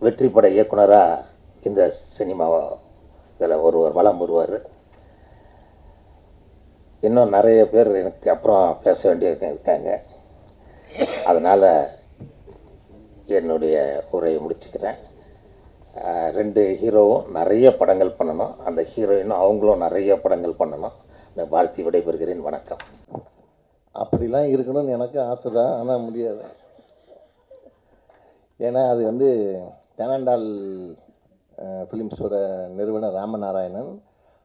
வெற்றி பட இயக்குனராக இந்த சினிமாவை இதில் ஒருவர் வளம் வருவார். இன்னும் நிறைய பேர் எனக்கு அப்புறம் பேச வேண்டிய இருக்காங்க. அதனால் என்னுடைய உரையை முடிச்சுக்கிறேன். 2 ஹீரோவும் நிறைய படங்கள் பண்ணணும், அந்த ஹீரோயினும் அவங்களும் நிறைய படங்கள் பண்ணணும். நான் வாழ்த்தி விடைபெறுகிறேன். வணக்கம். அப்படிலாம் இருக்கணும்னு எனக்கு ஆசை தான், ஆனால் முடியாது. ஏன்னா அது வந்து தேனாண்டால் ஃபிலிம்ஸோட நிறுவனர் ராமநாராயணன்,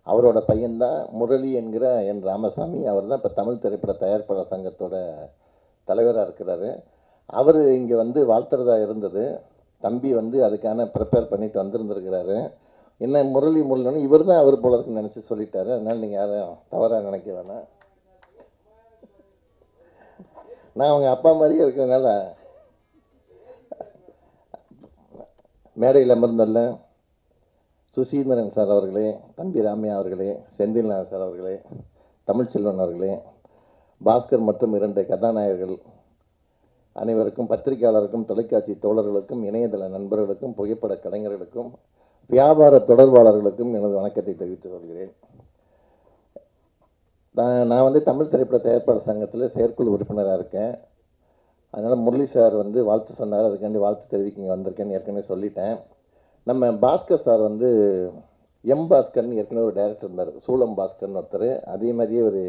அவரோட பையன்தான் முரளி என்கிற என் ராமசாமி. அவர் தான் இப்போ தமிழ் திரைப்பட தயாரிப்பாளர் சங்கத்தோட தலைவராக இருக்கிறாரு. அவர் இங்கே வந்து வாழ்த்துறதா இருந்தது. தம்பி வந்து அதுக்கான ப்ரிப்பேர் பண்ணிட்டு வந்திருந்துருக்கிறாரு. என்ன முரளி முரளின்னு இவர் தான் அவர் போல இருக்குன்னு நினச்சி சொல்லிட்டாரு. அதனால் நீங்கள் யாரும் தவறாக நினைக்க வேணாம். நான் அவங்க அப்பா மாதிரியே இருக்கிறதுனால மேடையில் அமர்ந்துள்ள சுசீந்திரன் சார் அவர்களே, தம்பி ராமையா அவர்களே, செந்தில்நாதன் சார் அவர்களே, தமிழ்ச்செல்வன் அவர்களே, பாஸ்கர் மற்றும் 2 கதாநாயகர்கள் அனைவருக்கும், பத்திரிகையாளருக்கும், தொலைக்காட்சி தோழர்களுக்கும், இணையதள நண்பர்களுக்கும், புகைப்பட கலைஞர்களுக்கும், வியாபார தொடர்பாளர்களுக்கும் எனது வணக்கத்தை தெரிவித்துக் கொள்கிறேன். நான் வந்து தமிழ் திரைப்பட தயாரிப்பாளர் சங்கத்தில் செயற்குழு உறுப்பினராக இருக்கேன். அதனால் முரளி சார் வந்து வாழ்த்து சொன்னார், அதுக்காண்டி வாழ்த்து தெரிவிக்க இங்கே வந்திருக்கேன்னு ஏற்கனவே சொல்லிட்டேன். நம்ம பாஸ்கர் சார் வந்து பாஸ்கர்னு ஏற்கனவே ஒரு டைரக்டர் இருந்தார், சூளம் பாஸ்கர்னு ஒருத்தர். அதே மாதிரியே ஒரு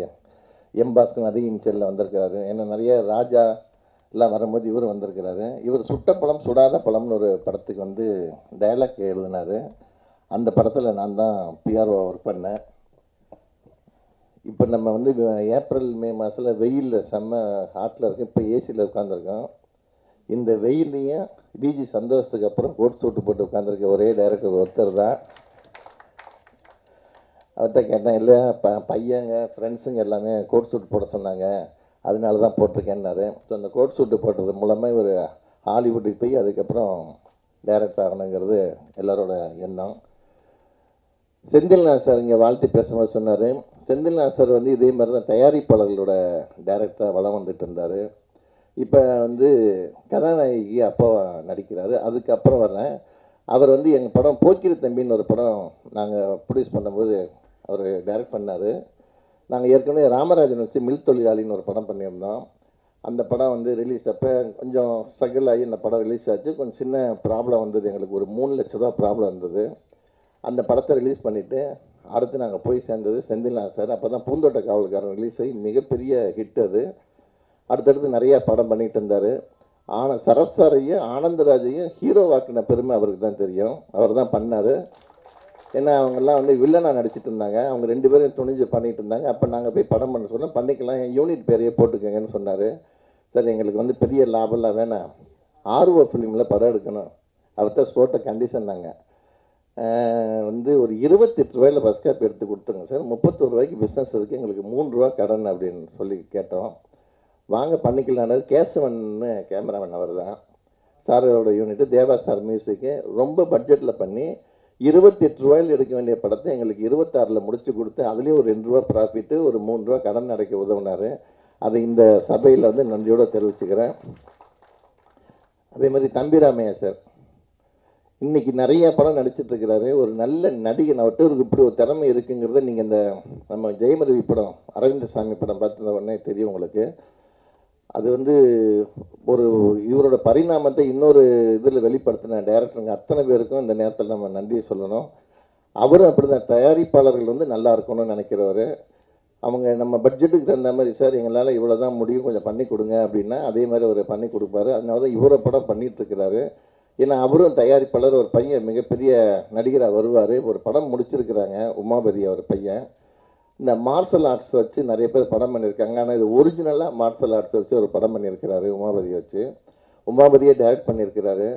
பாஸ்கர் அதே இன்சியலில் வந்திருக்கிறாரு. ஏன்னா நிறைய ராஜா எல்லாம் வரும்போது இவர் வந்திருக்கிறாரு. இவர் சுட்ட பழம் சுடாத பழம்னு ஒரு படத்துக்கு வந்து டைலாக் எழுதினார். அந்த படத்தில் நான் தான் பிஆர்ஓ ஒர்க் பண்ணேன். இப்போ நம்ம வந்து ஏப்ரல் மே மாதத்தில் வெயிலில் செம்ம ஹாட்டில் இருக்கு. இப்போ ஏசியில் உட்காந்துருக்கோம். இந்த வெயிலையும் பிஜி சந்தோஷத்துக்கு அப்புறம் கோட் சூட்டு போட்டு உட்காந்துருக்க ஒரே டைரக்டர் ஒருத்தர் தான். அவர்கிட்ட கேட்டேன், இல்லை பையங்க ஃப்ரெண்ட்ஸுங்க எல்லாமே கோட் சூட் போட சொன்னாங்க, அதனால தான் போட்டிருக்கேன்னாரு. ஸோ அந்த கோட் சூட்டு போட்டது மூலமாக ஒரு ஹாலிவுட்டுக்கு போய் அதுக்கப்புறம் டைரக்டர் ஆகணுங்கிறது எல்லாரோட எண்ணம். செந்தில்நாத் சார் இங்கே வாழ்த்து பேசும்போது சொன்னார், செந்தில்நாத் சார் வந்து இதே மாதிரி தான் தயாரிப்பாளர்களோட டைரக்டராக வளம் வந்துட்டு இருந்தார். இப்போ வந்து கதாநாயகி அப்பாவா நடிக்கிறாரு. அதுக்கப்புறம் வர்றேன். அவர் வந்து எங்கள் படம் போக்கிரி தம்பின்னு ஒரு படம் நாங்கள் ப்ரொடியூஸ் பண்ணும்போது அவர் டைரக்ட் பண்ணார். நாங்கள் ஏற்கனவே ராமராஜன் வச்சு மில் தொழிலாளின்னு ஒரு படம் பண்ணியிருந்தோம். அந்த படம் வந்து ரிலீஸ் அப்போ கொஞ்சம் ஸ்ட்ரகிள் ஆகி இந்த படம் ரிலீஸ் ஆச்சு. கொஞ்சம் சின்ன ப்ராப்ளம் வந்தது, எங்களுக்கு ஒரு 3 லட்ச ரூபா ப்ராப்ளம் வந்தது. அந்த படத்தை ரிலீஸ் பண்ணிவிட்டு அடுத்து நாங்கள் போய் சேர்ந்தது செந்தில்நாத் சார். அப்போ தான் பூந்தோட்ட காவல்காரன் ரிலீஸ் ஆகி மிகப்பெரிய ஹிட் அது. அடுத்தடுத்து நிறையா படம் பண்ணிகிட்டு இருந்தார். சரத் சாரையும் ஆனந்தராஜையும் ஹீரோவாக்கின பெருமை அவருக்கு தான் தெரியும், அவர் தான் பண்ணார். ஏன்னா அவங்கெல்லாம் வந்து வில்லனாக நடிச்சிட்டு இருந்தாங்க, அவங்க 2 பேரும் துணிஞ்சு பண்ணிகிட்டு இருந்தாங்க. அப்போ நாங்கள் போய் படம் பண்ண சொன்னோம், பண்ணிக்கலாம், என் யூனிட் பேரையே போட்டுக்கங்கன்னு சொன்னார். சார் எங்களுக்கு வந்து பெரிய லாபம்லாம் வேணாம், ஆர்வ ஃபிலிமில் படம் எடுக்கணும், அவர்கிட்ட போட்ட கண்டிஷன் நாங்கள் வந்து ஒரு 28 ரூபாயில் பஸ் காப்பி எடுத்து கொடுத்துருங்க சார், 31 ரூபாய்க்கு பிஸ்னஸ் இருக்குது, எங்களுக்கு 3 ரூபா கடன் அப்படின்னு சொல்லி கேட்டோம். வாங்க பண்ணிக்கலான்னு. கேசவன்னு கேமராமேன் அவர் தான், சாரோட யூனிட்டு, தேவா சார் மியூசிக்கு, ரொம்ப பட்ஜெட்டில் பண்ணி 28 ரூபாயில் எடுக்க வேண்டிய படத்தை எங்களுக்கு 26 முடிச்சு கொடுத்து அதுலேயும் ஒரு 2 ரூபா ப்ராஃபிட்டு, ஒரு 3 ரூபா கடன் அடைக்க உதவினார். அதை இந்த சபையில் வந்து நன்றியோடு தெரிவிச்சுக்கிறேன். அதே மாதிரி தம்பிராமையா சார் இன்றைக்கி நிறைய படம் நடிச்சிட்ருக்கிறாரு. ஒரு நல்ல நடிகன், அவர்கிட்ட ஒரு இப்படி ஒரு திறமை இருக்குங்கிறத நீங்கள் இந்த நம்ம ஜெயமருவி படம் அரவிந்த சாமி படம் பார்த்துருந்த உடனே தெரியும் உங்களுக்கு. அது வந்து ஒரு இவரோட பரிணாமத்தை இன்னொரு இதில் வெளிப்படுத்தின டைரக்டருங்க அத்தனை பேருக்கும் இந்த நேரத்தில் நம்ம நன்றியை சொல்லணும். அவரும் அப்படி தான், தயாரிப்பாளர்கள் வந்து நல்லா இருக்கணும்னு நினைக்கிறவர். அவங்க நம்ம பட்ஜெட்டுக்கு தகுந்த மாதிரி, சார் எங்களால் இவ்வளோ தான் முடியும், கொஞ்சம் பண்ணி கொடுங்க அப்படின்னா அதே மாதிரி அவர் பண்ணி கொடுப்பாரு. அதனால தான் இவரை படம் பண்ணிகிட்ருக்கிறாரு. ஏன்னா அவரும் தயாரிப்பாளர், ஒரு பையன் மிகப்பெரிய நடிகராக வருவார். ஒரு படம் முடிச்சிருக்கிறாங்க, உமாபதி அவர் பையன். இந்த மார்ஷல் ஆர்ட்ஸ் வச்சு நிறைய பேர் படம் பண்ணியிருக்காங்க. ஆனால் இது ஒரிஜினலாக மார்ஷல் ஆர்ட்ஸ் வச்சு ஒரு படம் பண்ணியிருக்கிறாரு, உமாபதியை வச்சு. உமாபதியை டைரக்ட் பண்ணியிருக்கிறாரு.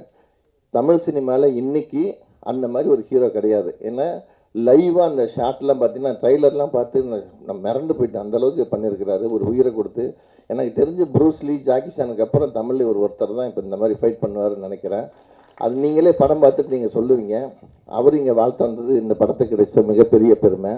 தமிழ் சினிமாவில் இன்றைக்கி அந்த மாதிரி ஒரு ஹீரோ கிடையாது. ஏன்னா லைவாக அந்த ஷார்ட்லாம் பார்த்தீங்கன்னா, ட்ரைலர்லாம் பார்த்து நான் மிரண்டு போயிட்டேன், அந்தளவுக்கு பண்ணியிருக்கிறாரு, ஒரு உயிரை கொடுத்து. எனக்கு தெரிஞ்சு ப்ரூஸ்லி, ஜாக்கி சானுக்கு அப்புறம் தமிழில் ஒருத்தர் தான் இப்போ இந்த மாதிரி ஃபைட் பண்ணுவார்னு நினைக்கிறேன். அது நீங்களே படம் பார்த்துட்டு நீங்கள் சொல்லுவீங்க. அவர் இங்கே வாழ்த்து வந்தது இந்த படத்துக்கு கிடைச்ச மிகப்பெரிய பெருமை.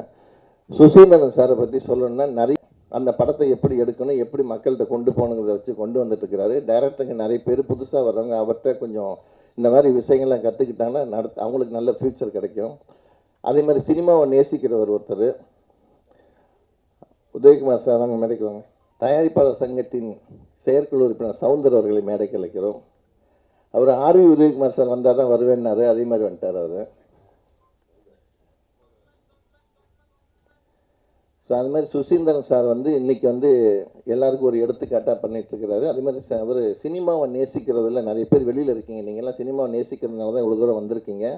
சுசீந்திரன் சாரை பற்றி சொல்லணும்னா, நிறைய அந்த படத்தை எப்படி எடுக்கணும், எப்படி மக்கள்கிட்ட கொண்டு போகணுங்கிறத வச்சு கொண்டு வந்துட்டுருக்கிறாரு. டைரக்டருங்க நிறைய பேர் புதுசாக வர்றவங்க அவர்கிட்ட கொஞ்சம் இந்த மாதிரி விஷயங்கள்லாம் கற்றுக்கிட்டாங்கன்னா அவங்களுக்கு நல்ல ஃப்யூச்சர் கிடைக்கும். அதே மாதிரி சினிமாவை நேசிக்கிறவர் ஒருத்தர், உதயகுமார் சார், அவங்க மேடைக்குவாங்க. தயாரிப்பாளர் சங்கத்தின் செயற்குழு உறுப்பினர் சவுந்தர் அவர்களை மேடைக்கு அழைக்கிறோம். அவர் ஆர்வி உதயகுமார் சார் வந்தால் தான் வருவேன்னாரு, அதே மாதிரி வந்துட்டார் அவர். ஸோ அது மாதிரி சுசீந்திரன் சார் வந்து இன்றைக்கி வந்து எல்லாருக்கும் ஒரு எடுத்துக்காட்டாக பண்ணிகிட்ருக்கிறாரு. அதே மாதிரி அவர் சினிமாவை நேசிக்கிறதுல நிறைய பேர் வெளியில் இருக்கீங்க, நீங்கள்லாம் சினிமாவை நேசிக்கிறதுனால தான் இவ்வளோ தூரம் வந்திருக்கீங்க.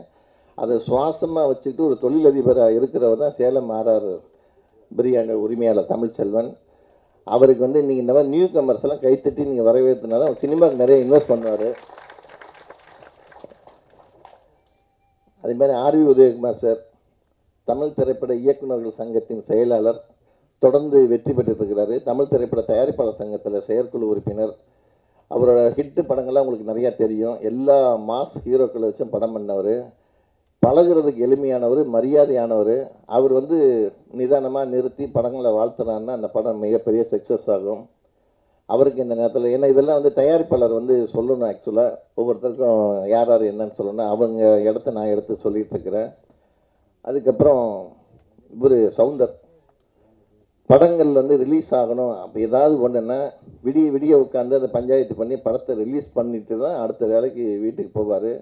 அதை சுவாசமாக வச்சுக்கிட்டு ஒரு தொழிலதிபராக இருக்கிறவர் தான் சேலம் ஆர்ஆர் பிரியாணி உரிமையாளர் தமிழ்ச்செல்வன். அவருக்கு வந்து நீங்கள் இந்த மாதிரி நியூ கமர்ஸ் எல்லாம் கைத்தட்டி நீங்கள் வரவேற்றுனா தான் சினிமாவுக்கு நிறைய இன்வெஸ்ட் பண்ணுவார். அதே மாதிரி ஆர்வி உதயகுமார் சார் தமிழ் திரைப்பட இயக்குநர்கள் சங்கத்தின் செயலாளர், தொடர்ந்து வெற்றி பெற்றுருக்கிறாரு. தமிழ் திரைப்பட தயாரிப்பாளர் சங்கத்தில் செயற்குழு உறுப்பினர். அவரோட ஹிட்டு படங்கள்லாம் உங்களுக்கு நிறையா தெரியும். எல்லா மாஸ் ஹீரோக்களை வச்சும் படம் பண்ணவர், பழகிறதுக்கு எளிமையானவர், மரியாதையானவர். அவர் வந்து நிதானமாக நிறுத்தி படங்களை வாழ்த்துறாருன்னா அந்த படம் மிகப்பெரிய சக்ஸஸ் ஆகும். அவருக்கு இந்த நேரத்தில் ஏன்னா இதெல்லாம் வந்து தயாரிப்பாளர் வந்து சொல்லணும். ஆக்சுவலாக ஒவ்வொருத்தருக்கும் யார் யார் என்னன்னு சொல்லணும், அவங்க இடத்த நான் எடுத்து சொல்லிகிட்ருக்கிறேன். அதுக்கப்புறம் இவர் சவுந்தர் படங்கள் வந்து ரிலீஸ் ஆகணும், அப்போ ஏதாவது ஒன்றுன்னா விடிய விடிய உட்காந்து அந்த பஞ்சாயத்து பண்ணி படத்தை ரிலீஸ் பண்ணிட்டு தான் அடுத்த வேலைக்கு வீட்டுக்கு போவார்.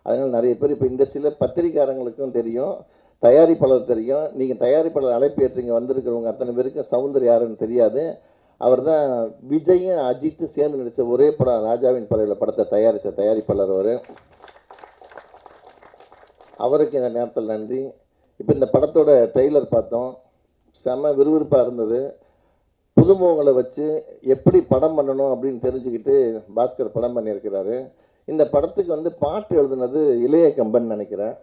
அதனால் நிறைய பேர் இப்போ இண்டஸ்ட்ரியில் பத்திரிக்காரங்களுக்கும் தெரியும், தயாரிப்பாளர் தெரியும். நீங்கள் தயாரிப்பாளர் அழைப்பு ஏற்றீங்க வந்திருக்கிறவங்க அத்தனை பேருக்கும் சவுந்தர் யாருன்னு தெரியாது. அவர் தான் விஜயும் அஜித்தும் சேர்ந்து நடித்த ஒரே படம் ராஜாவின் பறவையில் படத்தை தயாரித்த தயாரிப்பாளர் அவர். அவருக்கு இந்த நேரத்தில் நன்றி. இப்போ இந்த படத்தோட ட்ரெய்லர் பார்த்தோம், செம்ம விறுவிறுப்பாக இருந்தது. புதுமுகங்களை வச்சு எப்படி படம் பண்ணணும் அப்படின்னு தெரிஞ்சுக்கிட்டு பாஸ்கர் படம் பண்ணியிருக்கிறாரு. இந்த படத்துக்கு வந்து பாட்டு எழுதுனது இளைய கம்பன் நினைக்கிறேன்,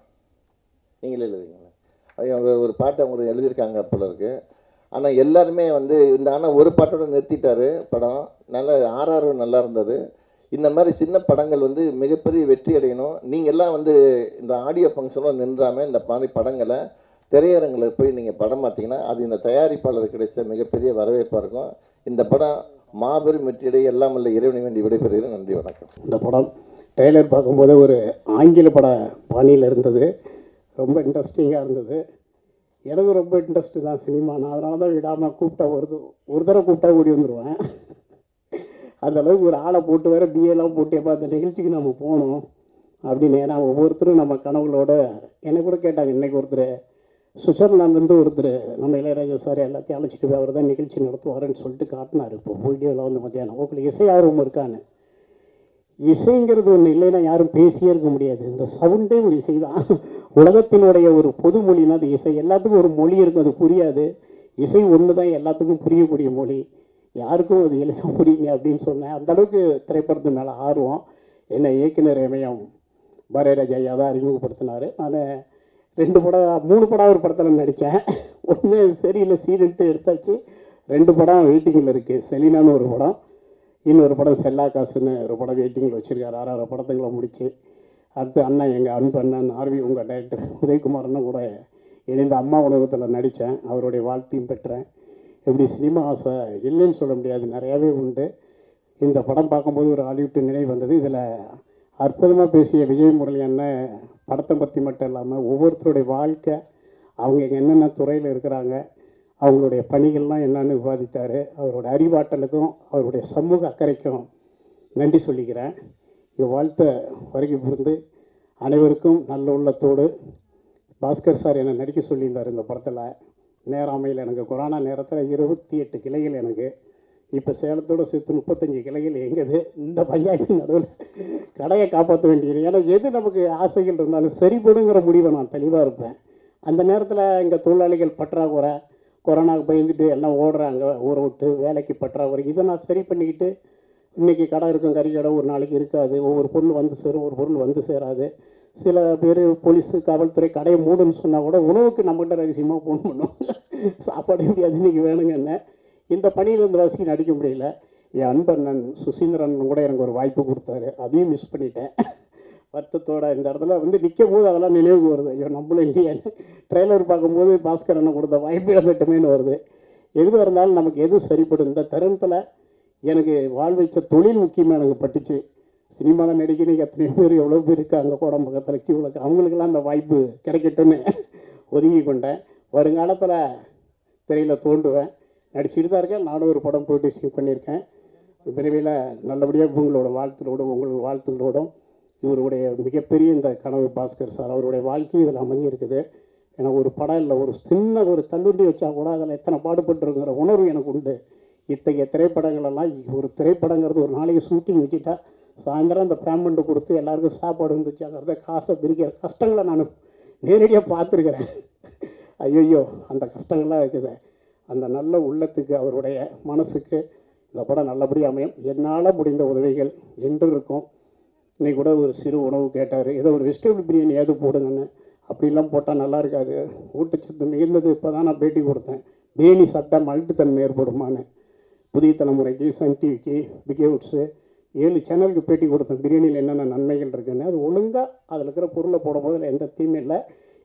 நீங்களே எழுதுங்களா? ஒரு பாட்டு அவங்க எழுதியிருக்காங்க போல இருக்கு. ஆனால் எல்லாருமே வந்து ஆனால் ஒரு பாட்டோட நிறுத்திட்டாரு படம். நல்ல ஆர்ஆர் நல்லா இருந்தது. இந்த மாதிரி சின்ன படங்கள் வந்து மிகப்பெரிய வெற்றி அடையணும். நீங்கள் எல்லாம் வந்து இந்த ஆடியோ ஃபங்க்ஷனோட நின்றாமல் இந்த மாதிரி படங்களை திரையரங்கில் போய் நீங்கள் படம் பார்த்தீங்கன்னா அது இந்த தயாரிப்பாளருக்கு கிடைச்ச மிகப்பெரிய வரவேற்பாக இருக்கும். இந்த படம் மாபெரும் வெற்றியடைய எல்லாம் இல்லை இறைவனை வேண்டி விடைபெறுகிறேன். நன்றி, வணக்கம். இந்த படம் ட்ரெய்லர் பார்க்கும்போது ஒரு ஆங்கில பட பாணியில் இருந்தது, ரொம்ப இன்ட்ரெஸ்டிங்காக இருந்தது. எனக்கு ரொம்ப இன்ட்ரெஸ்ட்டு தான் சினிமா. நான் அதனால தான் விடாமல் கூப்பிட்டா ஒரு தடவை கூப்பிட்டா ஓடி வந்துடுவேன். அந்தளவுக்கு ஒரு ஆளை போட்டு வேறு பிஏலாம் போட்டு எப்போ அந்த நிகழ்ச்சிக்கு நம்ம போகணும் அப்படின்னு. ஏன்னா ஒவ்வொருத்தரும் நம்ம கனவுகளோட எனக்கு கூட கேட்டாங்க. இன்றைக்கி ஒருத்தர் சுவிட்சர்லாந்துலேருந்து ஒருத்தர் நம்ம இளையராஜா சார் எல்லாத்தையும் அழைச்சிட்டு போய் அவர் தான் நிகழ்ச்சி நடத்துவாருன்னு சொல்லிட்டு காட்டினார். இப்போ வீடியோவில் வந்து மத்தியானம் உங்களுக்கு இசை ஆர்வம் இருக்கான்னு. இசைங்கிறது ஒன்று இல்லைன்னா யாரும் பேசியே இருக்க முடியாது. இந்த சவுண்டே ஒரு இசை தான். உலகத்தினுடைய ஒரு பொது மொழினா அது இசை. எல்லாத்துக்கும் ஒரு மொழி இருக்கும், அது புரியாது. இசை ஒன்று தான் எல்லாத்துக்கும் புரியக்கூடிய மொழி. யாருக்கும் அது எழுத புரியுங்க அப்படின்னு சொன்னேன். அந்தளவுக்கு திரைப்படத்து மேலே ஆர்வம். என்னை இயக்குனர் இமயம் பாரதிராஜா ஐயா தான் அறிமுகப்படுத்தினார். நான் 2 படம் 3 படம் ஒரு படத்தில் நடித்தேன். ஒன்று சரியில்லை சீனிட்டு எடுத்தாச்சு. 2 படம் வெயிட்டிங்கில் இருக்குது. செலினான்னு ஒரு படம், இன்னொரு படம் செல்லா காசுன்னு ஒரு படம் வெயிட்டிங்கில் வச்சுருக்காரு. 6 படத்துங்களை முடிச்சு அடுத்து அண்ணன் எங்கள் அன்பு அண்ணன் ஆர்வி உங்கள் டைரக்டர் உதயகுமார்னு கூட இணைந்த அம்மா உலகத்தில் நடித்தேன். அவருடைய வாழ்த்தையும் பெற்றேன். இப்படி சினிமா ஆசை இல்லைன்னு சொல்ல முடியாது, நிறையாவே உண்டு. இந்த படம் பார்க்கும்போது ஒரு ஹாலிவுட் நினைவு வந்தது. இதில் அற்புதமாக பேசிய விஜய் முரளி அண்ணன் படத்தை பற்றி மட்டும் இல்லாமல் ஒவ்வொருத்தருடைய வாழ்க்கை, அவங்க என்னென்ன துறையில் இருக்கிறாங்க, அவங்களுடைய பணிகள்லாம் என்னென்னு விவாதித்தார். அவரோட அறிவாற்றலுக்கும் அவருடைய சமூக அக்கறைக்கும் நன்றி சொல்லிக்கிறேன். இங்கே வாழ்த்த வருகை புரிந்து அனைவருக்கும் நல்ல உள்ளத்தோடு பாஸ்கர் சார் என்னை நடிக்க சொல்லியிருந்தார். இந்த படத்தில் நேரம் அமையில் எனக்கு கொரோனா நேரத்தில் 28 கிளைகள் எனக்கு. இப்போ சேலத்தோடு சேர்த்து 35 கிளைகள் எங்கது. இந்த பஞ்சாயத்து நடுவில் கடையை காப்பாற்ற வேண்டியது. ஏன்னா எது நமக்கு ஆசைகள் இருந்தாலும் சரிபடுங்கிற முடிவை நான் தெளிவாக இருப்பேன். அந்த நேரத்தில் இங்கே தொழிலாளிகள் பற்றாக்குறை, கொரோனாவுக்கு பயந்துட்டு எல்லாம் ஓடுறாங்க ஊரை விட்டு, வேலைக்கு பற்றாக்குறை. இதை நான் சரி பண்ணிக்கிட்டு இன்றைக்கி கடை இருக்கும், கறி கடை ஒரு நாளைக்கு இருக்காது, ஒவ்வொரு பொருள் வந்து சேரும், ஒரு பொருள் வந்து சேராது. சில பேர் போலீஸு காவல்துறை கடையை மூடுன்னு சொன்னால் கூட உணவுக்கு நம்மகிட்ட ரகசியமாக ஃபோன் பண்ணுவோம், சாப்பாடு முடியாது இன்றைக்கி வேணுங்கன்னு. இந்த பணியில் இந்த வசதி நடிக்க முடியல. என் அன்பண்ணன் சுசீந்திரன் கூட எனக்கு ஒரு வாய்ப்பு கொடுத்தாரு, அதையும் மிஸ் பண்ணிட்டேன். வருத்தத்தோட இந்த இடத்துல வந்து நிற்கும் போது அதெல்லாம் நினைவுக்கு வருது. ஐயோ நம்மளும் இல்லையே, ட்ரெய்லர் பார்க்கும்போது பாஸ்கர் அண்ணன் கொடுத்த வாய்ப்பு இழந்துட்டுமேனு வருது. எது இருந்தாலும் நமக்கு எது சரிப்படும். இந்த தருணத்தில் எனக்கு வாழ்வைச்ச தொழில் முக்கியமாக எனக்கு பட்டுச்சு. சினிமாவில் நடிக்கிறீங்க எத்தனை பேர் எவ்வளோ பேர் இருக்காங்க கோடம் பக்கத்தில் கியூவில், அவங்களுக்கெல்லாம் அந்த வாய்ப்பு கிடைக்கட்டும்னு ஒதுங்கி கொண்டேன். வருங்காலத்தில் திரையில் தோண்டுவேன், நடிச்சுட்டு தான் இருக்கேன். நானும் ஒரு படம் ப்ரொடியூசிங் பண்ணியிருக்கேன். விரைவில் நல்லபடியாக உங்களோட வாழ்த்துகளோடும் உங்கள் வாழ்த்துகளோடும் இவருடைய மிகப்பெரிய இந்த கனவு பாஸ்கர் சார் அவருடைய வாழ்க்கை இதில் அமைஞ்சிருக்குது. எனக்கு ஒரு படம் இல்லை, ஒரு சின்ன ஒரு தள்ளுண்டி வச்சா கூட அதில் எத்தனை பாடுபட்டுருங்கிற உணர்வு எனக்கு உண்டு. இத்தகைய திரைப்படங்களெல்லாம் ஒரு திரைப்படங்கிறது ஒரு நாளைக்கு ஷூட்டிங் வச்சுட்டா சாயந்தரம் அந்த பேமெண்ட்டு கொடுத்து எல்லாருக்கும் சாப்பாடு வந்துச்சாங்கிறத காசை பிரிக்கிற கஷ்டங்களை நான் நேரடியாக பார்த்துருக்குறேன். ஐயோ அந்த கஷ்டங்கள்லாம் இருக்குது. அந்த நல்ல உள்ளத்துக்கு அவருடைய மனசுக்கு இந்த படம் நல்லபடியாக அமையும். என்னால் முடிந்த உதவிகள் என்று இருக்கும். இன்றைக்கி கூட ஒரு சிறு உணவு கேட்டார், ஏதோ ஒரு வெஜிடபிள் பிரியாணி ஏது போடுங்கன்னு. அப்படிலாம் போட்டால் நல்லா இருக்காது, ஊட்டச்சத்து மிகுந்தது. இப்போ தான் நான் பேட்டி கொடுத்தேன், பிரியாணி சாப்பிட்டா மல்ட்டுத்தன்மை ஏற்படுமான்னு. புதிய தலைமுறைக்கு, சன் டிவிக்கு, பிகேவுட்ஸு 7 சேனலுக்கு பேட்டி கொடுத்தேன் பிரியாணியில் என்னென்ன நன்மைகள் இருக்குன்னு. அது ஒழுங்காக அதில் இருக்கிற பொருளை போடும்போது அதில் எந்த தீமை இல்லை.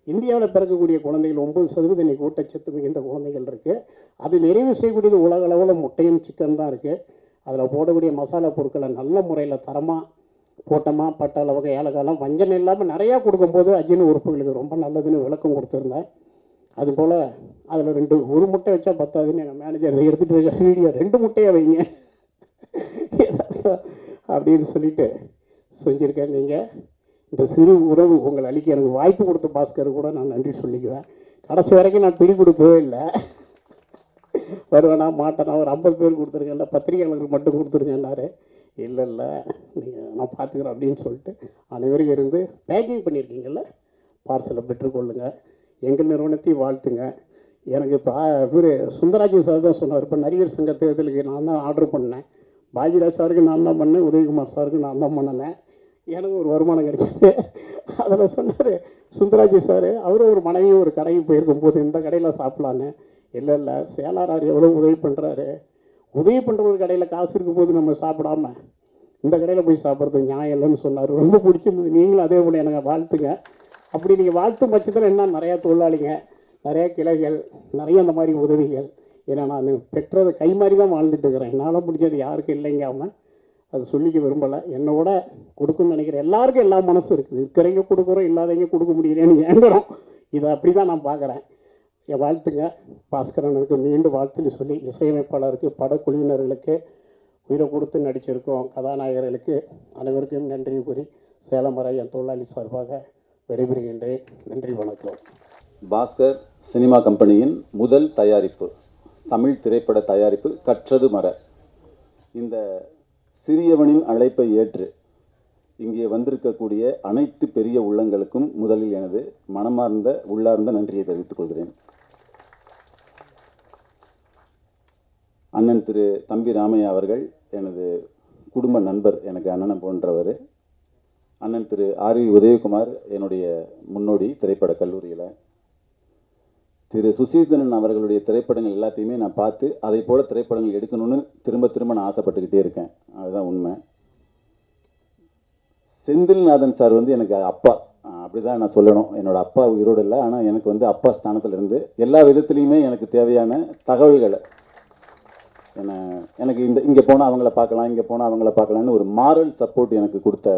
இந்தியாவில் பிறக்கக்கூடிய குழந்தைகள் 9% இன்றைக்கி ஊட்டச்சத்து மிகுந்த குழந்தைகள் இருக்குது. அது நிறைவு செய்யக்கூடியது உலக அளவில் முட்டையும் சிக்கன் தான் இருக்குது. அதில் போடக்கூடிய மசாலா பொருட்களை நல்ல முறையில் தரமாக போட்டோமா, பட்டாள வகை ஏலக்காயெல்லாம் வஞ்சனை இல்லாமல் நிறையா கொடுக்கும்போது அஜீன உறுப்புகளுக்கு ரொம்ப நல்லதுன்னு விளக்கம் கொடுத்துருந்தேன். அதுபோல் அதில் ஒரு முட்டை வச்சா பத்தாதுன்னு எங்கள் மேனேஜர் எடுத்துகிட்டு வீடியோ 2 முட்டையை வைங்க அப்படின்னு சொல்லிட்டு செஞ்சுருக்கேன். நீங்கள் இந்த சிறு உறவு உங்களை அளிக்க எனக்கு வாய்ப்பு கொடுத்த பாஸ்கர் கூட நான் நன்றி சொல்லிக்குவேன். கடைசி வரைக்கும் நான் பிடி கொடுக்கவே இல்லை, வருவேனா மாட்டேனா, ஒரு 50 பேர் கொடுத்துருக்கேன்ல, பத்திரிகையாளர்களுக்கு மட்டும் கொடுத்துருக்கேன்னாரு. இல்லை நீங்கள் நான் பார்த்துக்குறேன் அப்படின்னு சொல்லிட்டு அனைவரும் இருந்து பேக்கிங் பண்ணியிருக்கீங்கல்ல, பார்சலை பெற்றுக்கொள்ளுங்க, எங்கள் நிறுவனத்தையும் வாழ்த்துங்க. எனக்கு இப்போ இவர் சுந்தராஜன் சார் தான் சொன்னார், இப்போ நடிகர் சங்க தேர்தலுக்கு நான் தான் ஆர்டர் பண்ணேன். பாஜிராஜ் சாருக்கு நான் தான் பண்ணேன், உதயகுமார் சாருக்கு நான் தான் பண்ணினேன். எனக்கு ஒரு வருமானம் கிடைச்சிது. அதில் சொன்னார் சுந்தராஜி சார், அவரும் ஒரு மனைவியும் ஒரு கடைக்கு போயிருக்கும்போது இந்த கடையில் சாப்பிட்லான்னு. இல்லை சேலாரார் எவ்வளோ உதவி பண்ணுறாரு, உதவி பண்ணுற ஒரு கடையில் காசு இருக்கும்போது நம்ம சாப்பிடாம இந்த கடையில் போய் சாப்பிட்றது நியாயம் இல்லைன்னு சொன்னார். ரொம்ப பிடிச்சிருந்தது. நீங்களும் அதே போல் எனக்கு வாழ்த்துங்க. அப்படி நீங்கள் வாழ்த்தும் பட்சத்தில் என்ன, நிறையா தொழிலாளிங்க, நிறையா கிளைகள், நிறைய அந்த மாதிரி உதவிகள். ஏன்னா நான் பெற்றது கை மாதிரி தான் வாழ்ந்துட்டு இருக்கிறேன். என்னால் முடிஞ்சது யாருக்கும் இல்லைங்காமல் அது சொல்லிக்க விரும்பலை. என்னோட கொடுக்குன்னு நினைக்கிறேன். எல்லாருக்கும் எல்லா மனசும் இருக்குது. இருக்கிறவங்க கொடுக்குறோம், இல்லாதவங்க கொடுக்க முடியலன்னு ஏங்குறோம். இதை அப்படி தான் நான் பார்க்குறேன். என் வாழ்த்துங்க. பாஸ்கரனுக்கு மீண்டும் வாழ்த்துன்னு சொல்லி இசையமைப்பாளருக்கு, படக்குழுவினர்களுக்கு, உயிரை கொடுத்து நடிச்சிருக்கோம் கதாநாயகர்களுக்கு அனைவருக்கும் நன்றி கூறி சேலம் வரை என் தொழிலாளி சார்பாக விடைபெறுகின்றேன். நன்றி, வணக்கம். பாஸ்கர் சினிமா கம்பெனியின் முதல் தயாரிப்பு, தமிழ் திரைப்பட தயாரிப்பு கற்றது மர. இந்த சிறியவனின் அழைப்பை ஏற்று இங்கே வந்திருக்கக்கூடிய அனைத்து பெரிய உள்ளங்களுக்கும் முதலில் எனது மனமார்ந்த உள்ளார்ந்த நன்றியை தெரிவித்துக் கொள்கிறேன். அண்ணன் திரு தம்பி ராமையா அவர்கள் எனது குடும்ப நண்பர், எனக்கு அண்ணனை போன்றவர். அண்ணன் திரு ஆர்வி உதயகுமார் என்னுடைய முன்னோடி திரைப்பட கல்லூரியில். திரு சுசீதரன் அவர்களுடைய திரைப்படங்கள் எல்லாத்தையுமே நான் பார்த்து அதை போல் திரைப்படங்கள் எடுக்கணும்னு திரும்ப நான் ஆசைப்பட்டுக்கிட்டே இருக்கேன். அதுதான் உண்மை. செந்தில்நாதன் சார் எனக்கு அப்பா, அப்படி தான் நான் சொல்லணும். என்னோடய அப்பா உயிரோடு இல்லை, ஆனால் எனக்கு அப்பா ஸ்தானத்தில் இருந்து எல்லா விதத்துலேயுமே எனக்கு தேவையான தகவல்களை எனக்கு இங்கே போனால் அவங்கள பார்க்கலாம், இங்கே போனால் அவங்கள பார்க்கலான்னு ஒரு மாரல் சப்போர்ட் எனக்கு கொடுத்த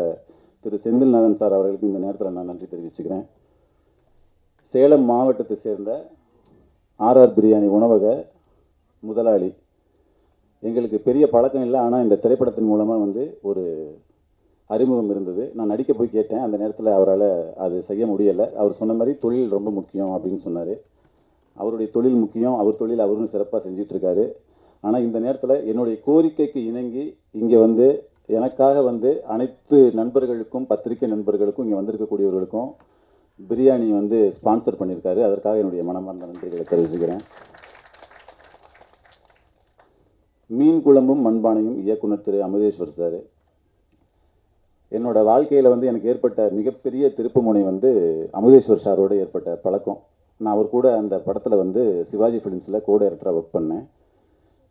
திரு செந்தில்நாதன் சார் அவர்களுக்கு இந்த நேரத்தில் நான் நன்றி தெரிவிச்சுக்கிறேன். சேலம் மாவட்டத்தை சேர்ந்த ஆர்ஆர் பிரியாணி உணவக முதலாளி. எங்களுக்கு பெரிய பழக்கம் இல்லை, ஆனால் இந்த திரைப்படத்தின் மூலமாக ஒரு அறிமுகம் இருந்தது. நான் நடிக்க போய் கேட்டேன். அந்த நேரத்தில் அவரால் அது செய்ய முடியலை. அவர் சொன்ன மாதிரி தொழில் ரொம்ப முக்கியம் அப்படின்னு சொன்னார். அவருடைய தொழில் முக்கியம், அவர் தொழில் அவரும் சிறப்பாக செஞ்சிட்ருக்காரு. ஆனால் இந்த நேரத்தில் என்னுடைய கோரிக்கைக்கு இணங்கி இங்கே எனக்காக அனைத்து நண்பர்களுக்கும், பத்திரிகை நண்பர்களுக்கும், இங்கே வந்திருக்கக்கூடியவர்களுக்கும் பிரியாணி ஸ்பான்சர் பண்ணியிருக்காரு. அதற்காக என்னுடைய மனமார்ந்த நன்றிகளை தெரிவிச்சுக்கிறேன். மீன் குழம்பும் மண்பானையும் இயக்குனர் திரு அமுதேஸ்வர் சார். என்னோடய வாழ்க்கையில் எனக்கு ஏற்பட்ட மிகப்பெரிய திருப்புமுனை அமுதேஸ்வர் சாரோடு ஏற்பட்ட பழக்கம். நான் அவர் கூட அந்த படத்தில் சிவாஜி ஃபிலிம்ஸில் கோ டைரக்டராக ஒர்க் பண்ணேன்.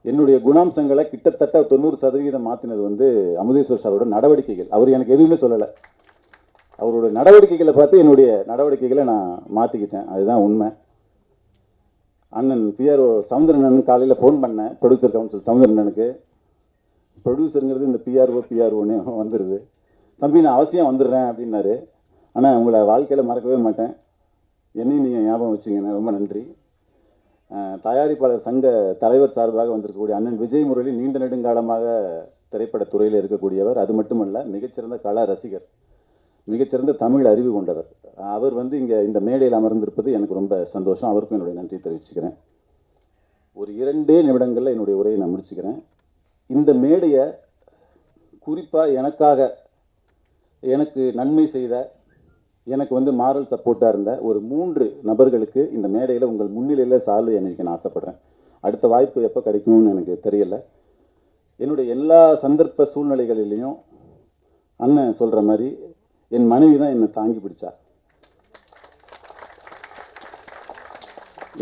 என்னுடைய குணாம்சங்களை கிட்டத்தட்ட 90% மாற்றினது அமுதேஸ்வர் சாரோட நடவடிக்கைகள். அவர் எனக்கு எதுவுமே சொல்லலை, அவரோட நடவடிக்கைகளை பார்த்து என்னுடைய நடவடிக்கைகளை நான் மாற்றிக்கிட்டேன். அதுதான் உண்மை. அண்ணன் பிஆர்ஓ சவுந்தரண்ணன் காலையில் ஃபோன் பண்ணேன், ப்ரொடியூசர் கவுன்சில் சவுந்தரண்ணனுக்கு. ப்ரொடியூசருங்கிறது இந்த பிஆர்ஓன்னு வந்துடுது. தம்பி நான் அவசியம் வந்துடுறேன் அப்படின்னாரு. ஆனால் உங்களை வாழ்க்கையில் மறக்கவே மாட்டேன், என்னையும் நீங்கள் ஞாபகம் வச்சிங்கண்ணே, ரொம்ப நன்றி. தயாரிப்பாளர் சங்க தலைவர் சார்பாக வந்திருக்கக்கூடிய அண்ணன் விஜய் முரளி நீண்ட நெடுங்காலமாக திரைப்படத்துறையில் இருக்கக்கூடியவர். அது மட்டுமல்ல, மிகச்சிறந்த கலா ரசிகர், மிகச்சிறந்த தமிழ் அறிவு கொண்டவர். அவர் வந்து இங்கே இந்த மேடையில் அமர்ந்திருப்பது எனக்கு ரொம்ப சந்தோஷம். அவருக்கும் என்னுடைய நன்றி தெரிவிச்சுக்கிறேன். ஒரு 2 நிமிடங்களில் என்னுடைய உரையை நான் முடிச்சுக்கிறேன். இந்த மேடையை குறிப்பாக எனக்கு நன்மை செய்த, எனக்கு வந்து மாரல் சப்போர்ட்டாக இருந்த ஒரு 3 நபர்களுக்கு இந்த மேடையில் உங்கள் முன்னிலையில் சால்வை அணிவிக்க நான் ஆசைப்பட்றேன். அடுத்த வாய்ப்பு எப்போ கிடைக்கும்னு எனக்கு தெரியல. என்னுடைய எல்லா சந்தர்ப்ப சூழ்நிலைகளிலையும் அண்ணன் சொல்கிற மாதிரி என் மனைவி தான் என்னை தாங்கி பிடிச்சா.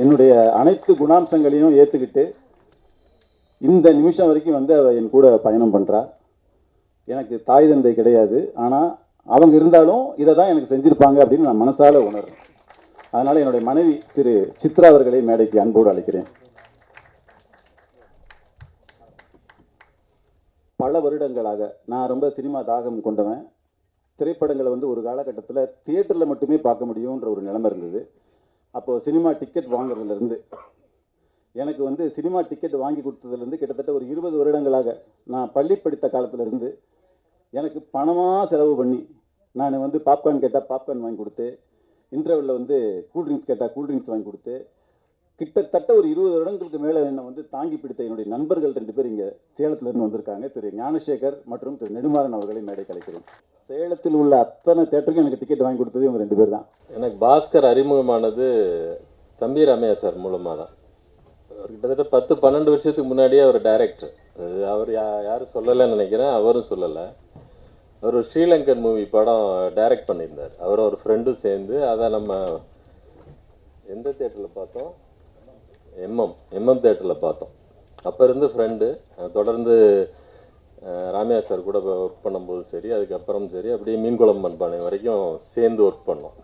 என்னுடைய அனைத்து குணாம்சங்களையும் ஏற்றுக்கிட்டு இந்த நிமிஷம் வரைக்கும் வந்து அவள் என் கூட பயணம் பண்ணுறா. எனக்கு தாய் தந்தை கிடையாது, ஆனால் அவங்க இருந்தாலும் இதை தான் எனக்கு செஞ்சுருப்பாங்க அப்படின்னு நான் மனசால உணர்றேன். அதனால் என்னுடைய மனைவி திரு சித்ரா அவர்களை மேடைக்கு அன்போடு அழைக்கிறேன். பல வருடங்களாக நான் ரொம்ப சினிமா தாகம் கொண்டவன். திரைப்படங்களை வந்து ஒரு காலகட்டத்தில் தியேட்டரில் மட்டுமே பார்க்க முடியுன்ற ஒரு நிலைமை இருந்தது. அப்போது சினிமா டிக்கெட் வாங்குறதுலேருந்து எனக்கு வந்து சினிமா டிக்கெட் வாங்கி கொடுத்ததுலேருந்து கிட்டத்தட்ட ஒரு 20 வருடங்களாக நான் பள்ளி படித்த காலத்திலேருந்து எனக்கு பணமாக செலவு பண்ணி நான் வந்து பாப்கார்ன் கேட்டால் பாப்கார்ன் வாங்கி கொடுத்து, இன்டர்வெல்லில் வந்து கூல்ட்ரிங்க்ஸ் கேட்டால் கூல்ட்ரிங்க்ஸ் வாங்கி கொடுத்து, கிட்டத்தட்ட ஒரு 20 வருடங்களுக்கு மேலே என்னை வந்து தாங்கி பிடித்த என்னுடைய நண்பர்கள் 2 பேர் இங்கே சேலத்திலேருந்து வந்திருக்காங்க. திரு ஞானசேகர் மற்றும் திரு நெடுமாறன் அவர்களை மேடை கலைக்கிறேன். சேலத்தில் உள்ள அத்தனை தேட்டருக்கும் எனக்கு டிக்கெட் வாங்கி கொடுத்தது இவங்க 2 பேர் தான். எனக்கு பாஸ்கர் அறிமுகமானது தம்பி ராமையா சார் மூலமாக தான். அவர் கிட்டத்தட்ட 10-12 வருஷத்துக்கு முன்னாடியே அவர் டைரக்டர். அது அவர் யாரும் சொல்லலைன்னு நினைக்கிறேன், அவரும் சொல்லலை. அவர் ஒரு ஸ்ரீலங்கன் மூவி படம் டைரக்ட் பண்ணியிருந்தார். அவரும் ஒரு ஃப்ரெண்டும் சேர்ந்து அதை நம்ம எந்த தேட்டரில் பார்த்தோம், எம்எம் தேட்டரில் பார்த்தோம். அப்போ இருந்து ஃப்ரெண்டு. தொடர்ந்து ராமையா சார் கூட ஒர்க் பண்ணும்போது சரி, அதுக்கப்புறம் சரி, அப்படியே மீன்குளம் மண்பானை வரைக்கும் சேர்ந்து ஒர்க் பண்ணோம்.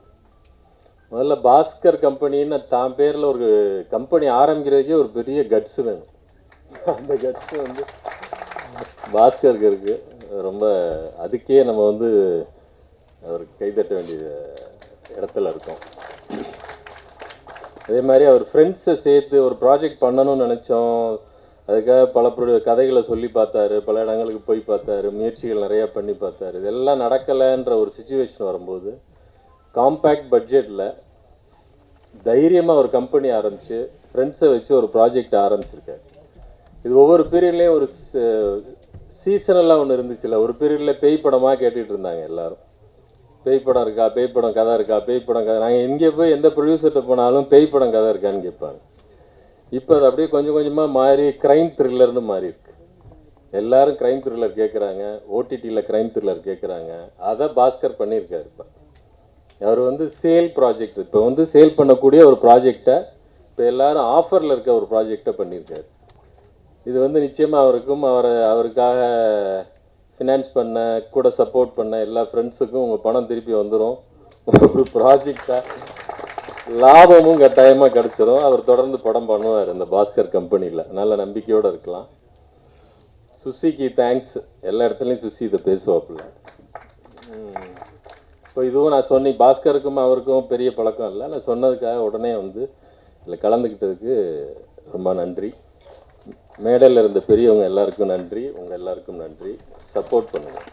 முதல்ல பாஸ்கர் கம்பெனின்னு தான் பேரில் ஒரு கம்பெனி ஆரம்பிக்கிறதுக்கே ஒரு பெரிய கட்ஸு வேணும். அந்த கட்ஸு வந்து பாஸ்கருக்கு இருக்குது. ரொம்ப அதுக்கே நம்ம வந்து அவருக்கு கைதட்ட வேண்டிய இடத்துல இருக்கோம். அதே மாதிரி அவர் ஃப்ரெண்ட்ஸை சேர்த்து ஒரு ப்ராஜெக்ட் பண்ணணும்னு நினச்சோம். அதுக்காக பல கதைகளை சொல்லி பார்த்தாரு, பல இடங்களுக்கு போய் பார்த்தாரு, முயற்சிகள் நிறையா பண்ணி பார்த்தாரு. இதெல்லாம் நடக்கலைன்ற ஒரு சுச்சுவேஷன் வரும்போது காம்பேக்ட் பட்ஜெட்டில் தைரியமாக ஒரு கம்பெனி ஆரம்பித்து ஃப்ரெண்ட்ஸை வச்சு ஒரு ப்ராஜெக்ட் ஆரம்பிச்சிருக்காரு. இது ஒவ்வொரு பீரியட்லேயும் ஒரு சீசனெல்லாம் ஒன்று இருந்துச்சுல்ல. ஒரு பீரியடில் பேய் படமாக கேட்டுகிட்டு இருந்தாங்க எல்லாரும். பேய் படம் இருக்கா, பேய் படம் கதை இருக்கா, பேய் படம் கதை. நாங்கள் எங்கே போய் எந்த ப்ரொடியூசர்கிட்ட போனாலும் பேய் படம் கதை இருக்கான்னு கேட்பாங்க. இப்போ அது அப்படியே கொஞ்சம் கொஞ்சமாக மாறி க்ரைம் த்ரில்லர்னு மாறி இருக்கு. எல்லாரும் க்ரைம் த்ரில்லர் கேட்குறாங்க, ஓடிடியில் க்ரைம் த்ரில்லர் கேட்குறாங்க. அதை பாஸ்கர் பண்ணியிருக்காரு. இப்போ அவர் வந்து சேல் ப்ராஜெக்ட், இப்போ வந்து சேல் பண்ணக்கூடிய ஒரு ப்ராஜெக்டை இப்போ எல்லாரும் ஆஃபரில் இருக்க ஒரு ப்ராஜெக்டை பண்ணியிருக்காரு. இது வந்து நிச்சயமாக அவருக்காக ஃபினான்ஸ் பண்ண, கூட சப்போர்ட் பண்ண எல்லா ஃப்ரெண்ட்ஸுக்கும் உங்கள் பணம் திருப்பி வந்துடும். ஒரு ப்ராஜெக்டாக லாபமும் கட்டாயமாக கிடச்சிரும். அவர் தொடர்ந்து படம் பண்ணுவார் இந்த பாஸ்கர் கம்பெனியில். நல்ல நம்பிக்கையோடு இருக்கலாம். சுசிக்கு தேங்க்ஸ். எல்லா இடத்துலையும் சுசி இதை பேசுவாப்புல. இப்போ இதுவும் நான் சொன்னேன், பாஸ்கருக்கும் அவருக்கும் பெரிய பழக்கம் இல்லை. நான் சொன்னதுக்காக உடனே வந்து இதில் கலந்துக்கிட்டதுக்கு ரொம்ப நன்றி. மேடையில் இருந்த பெரியவங்க எல்லாருக்கும் நன்றி. உங்கள் எல்லாருக்கும் நன்றி. சப்போர்ட் பண்ணுங்கள்.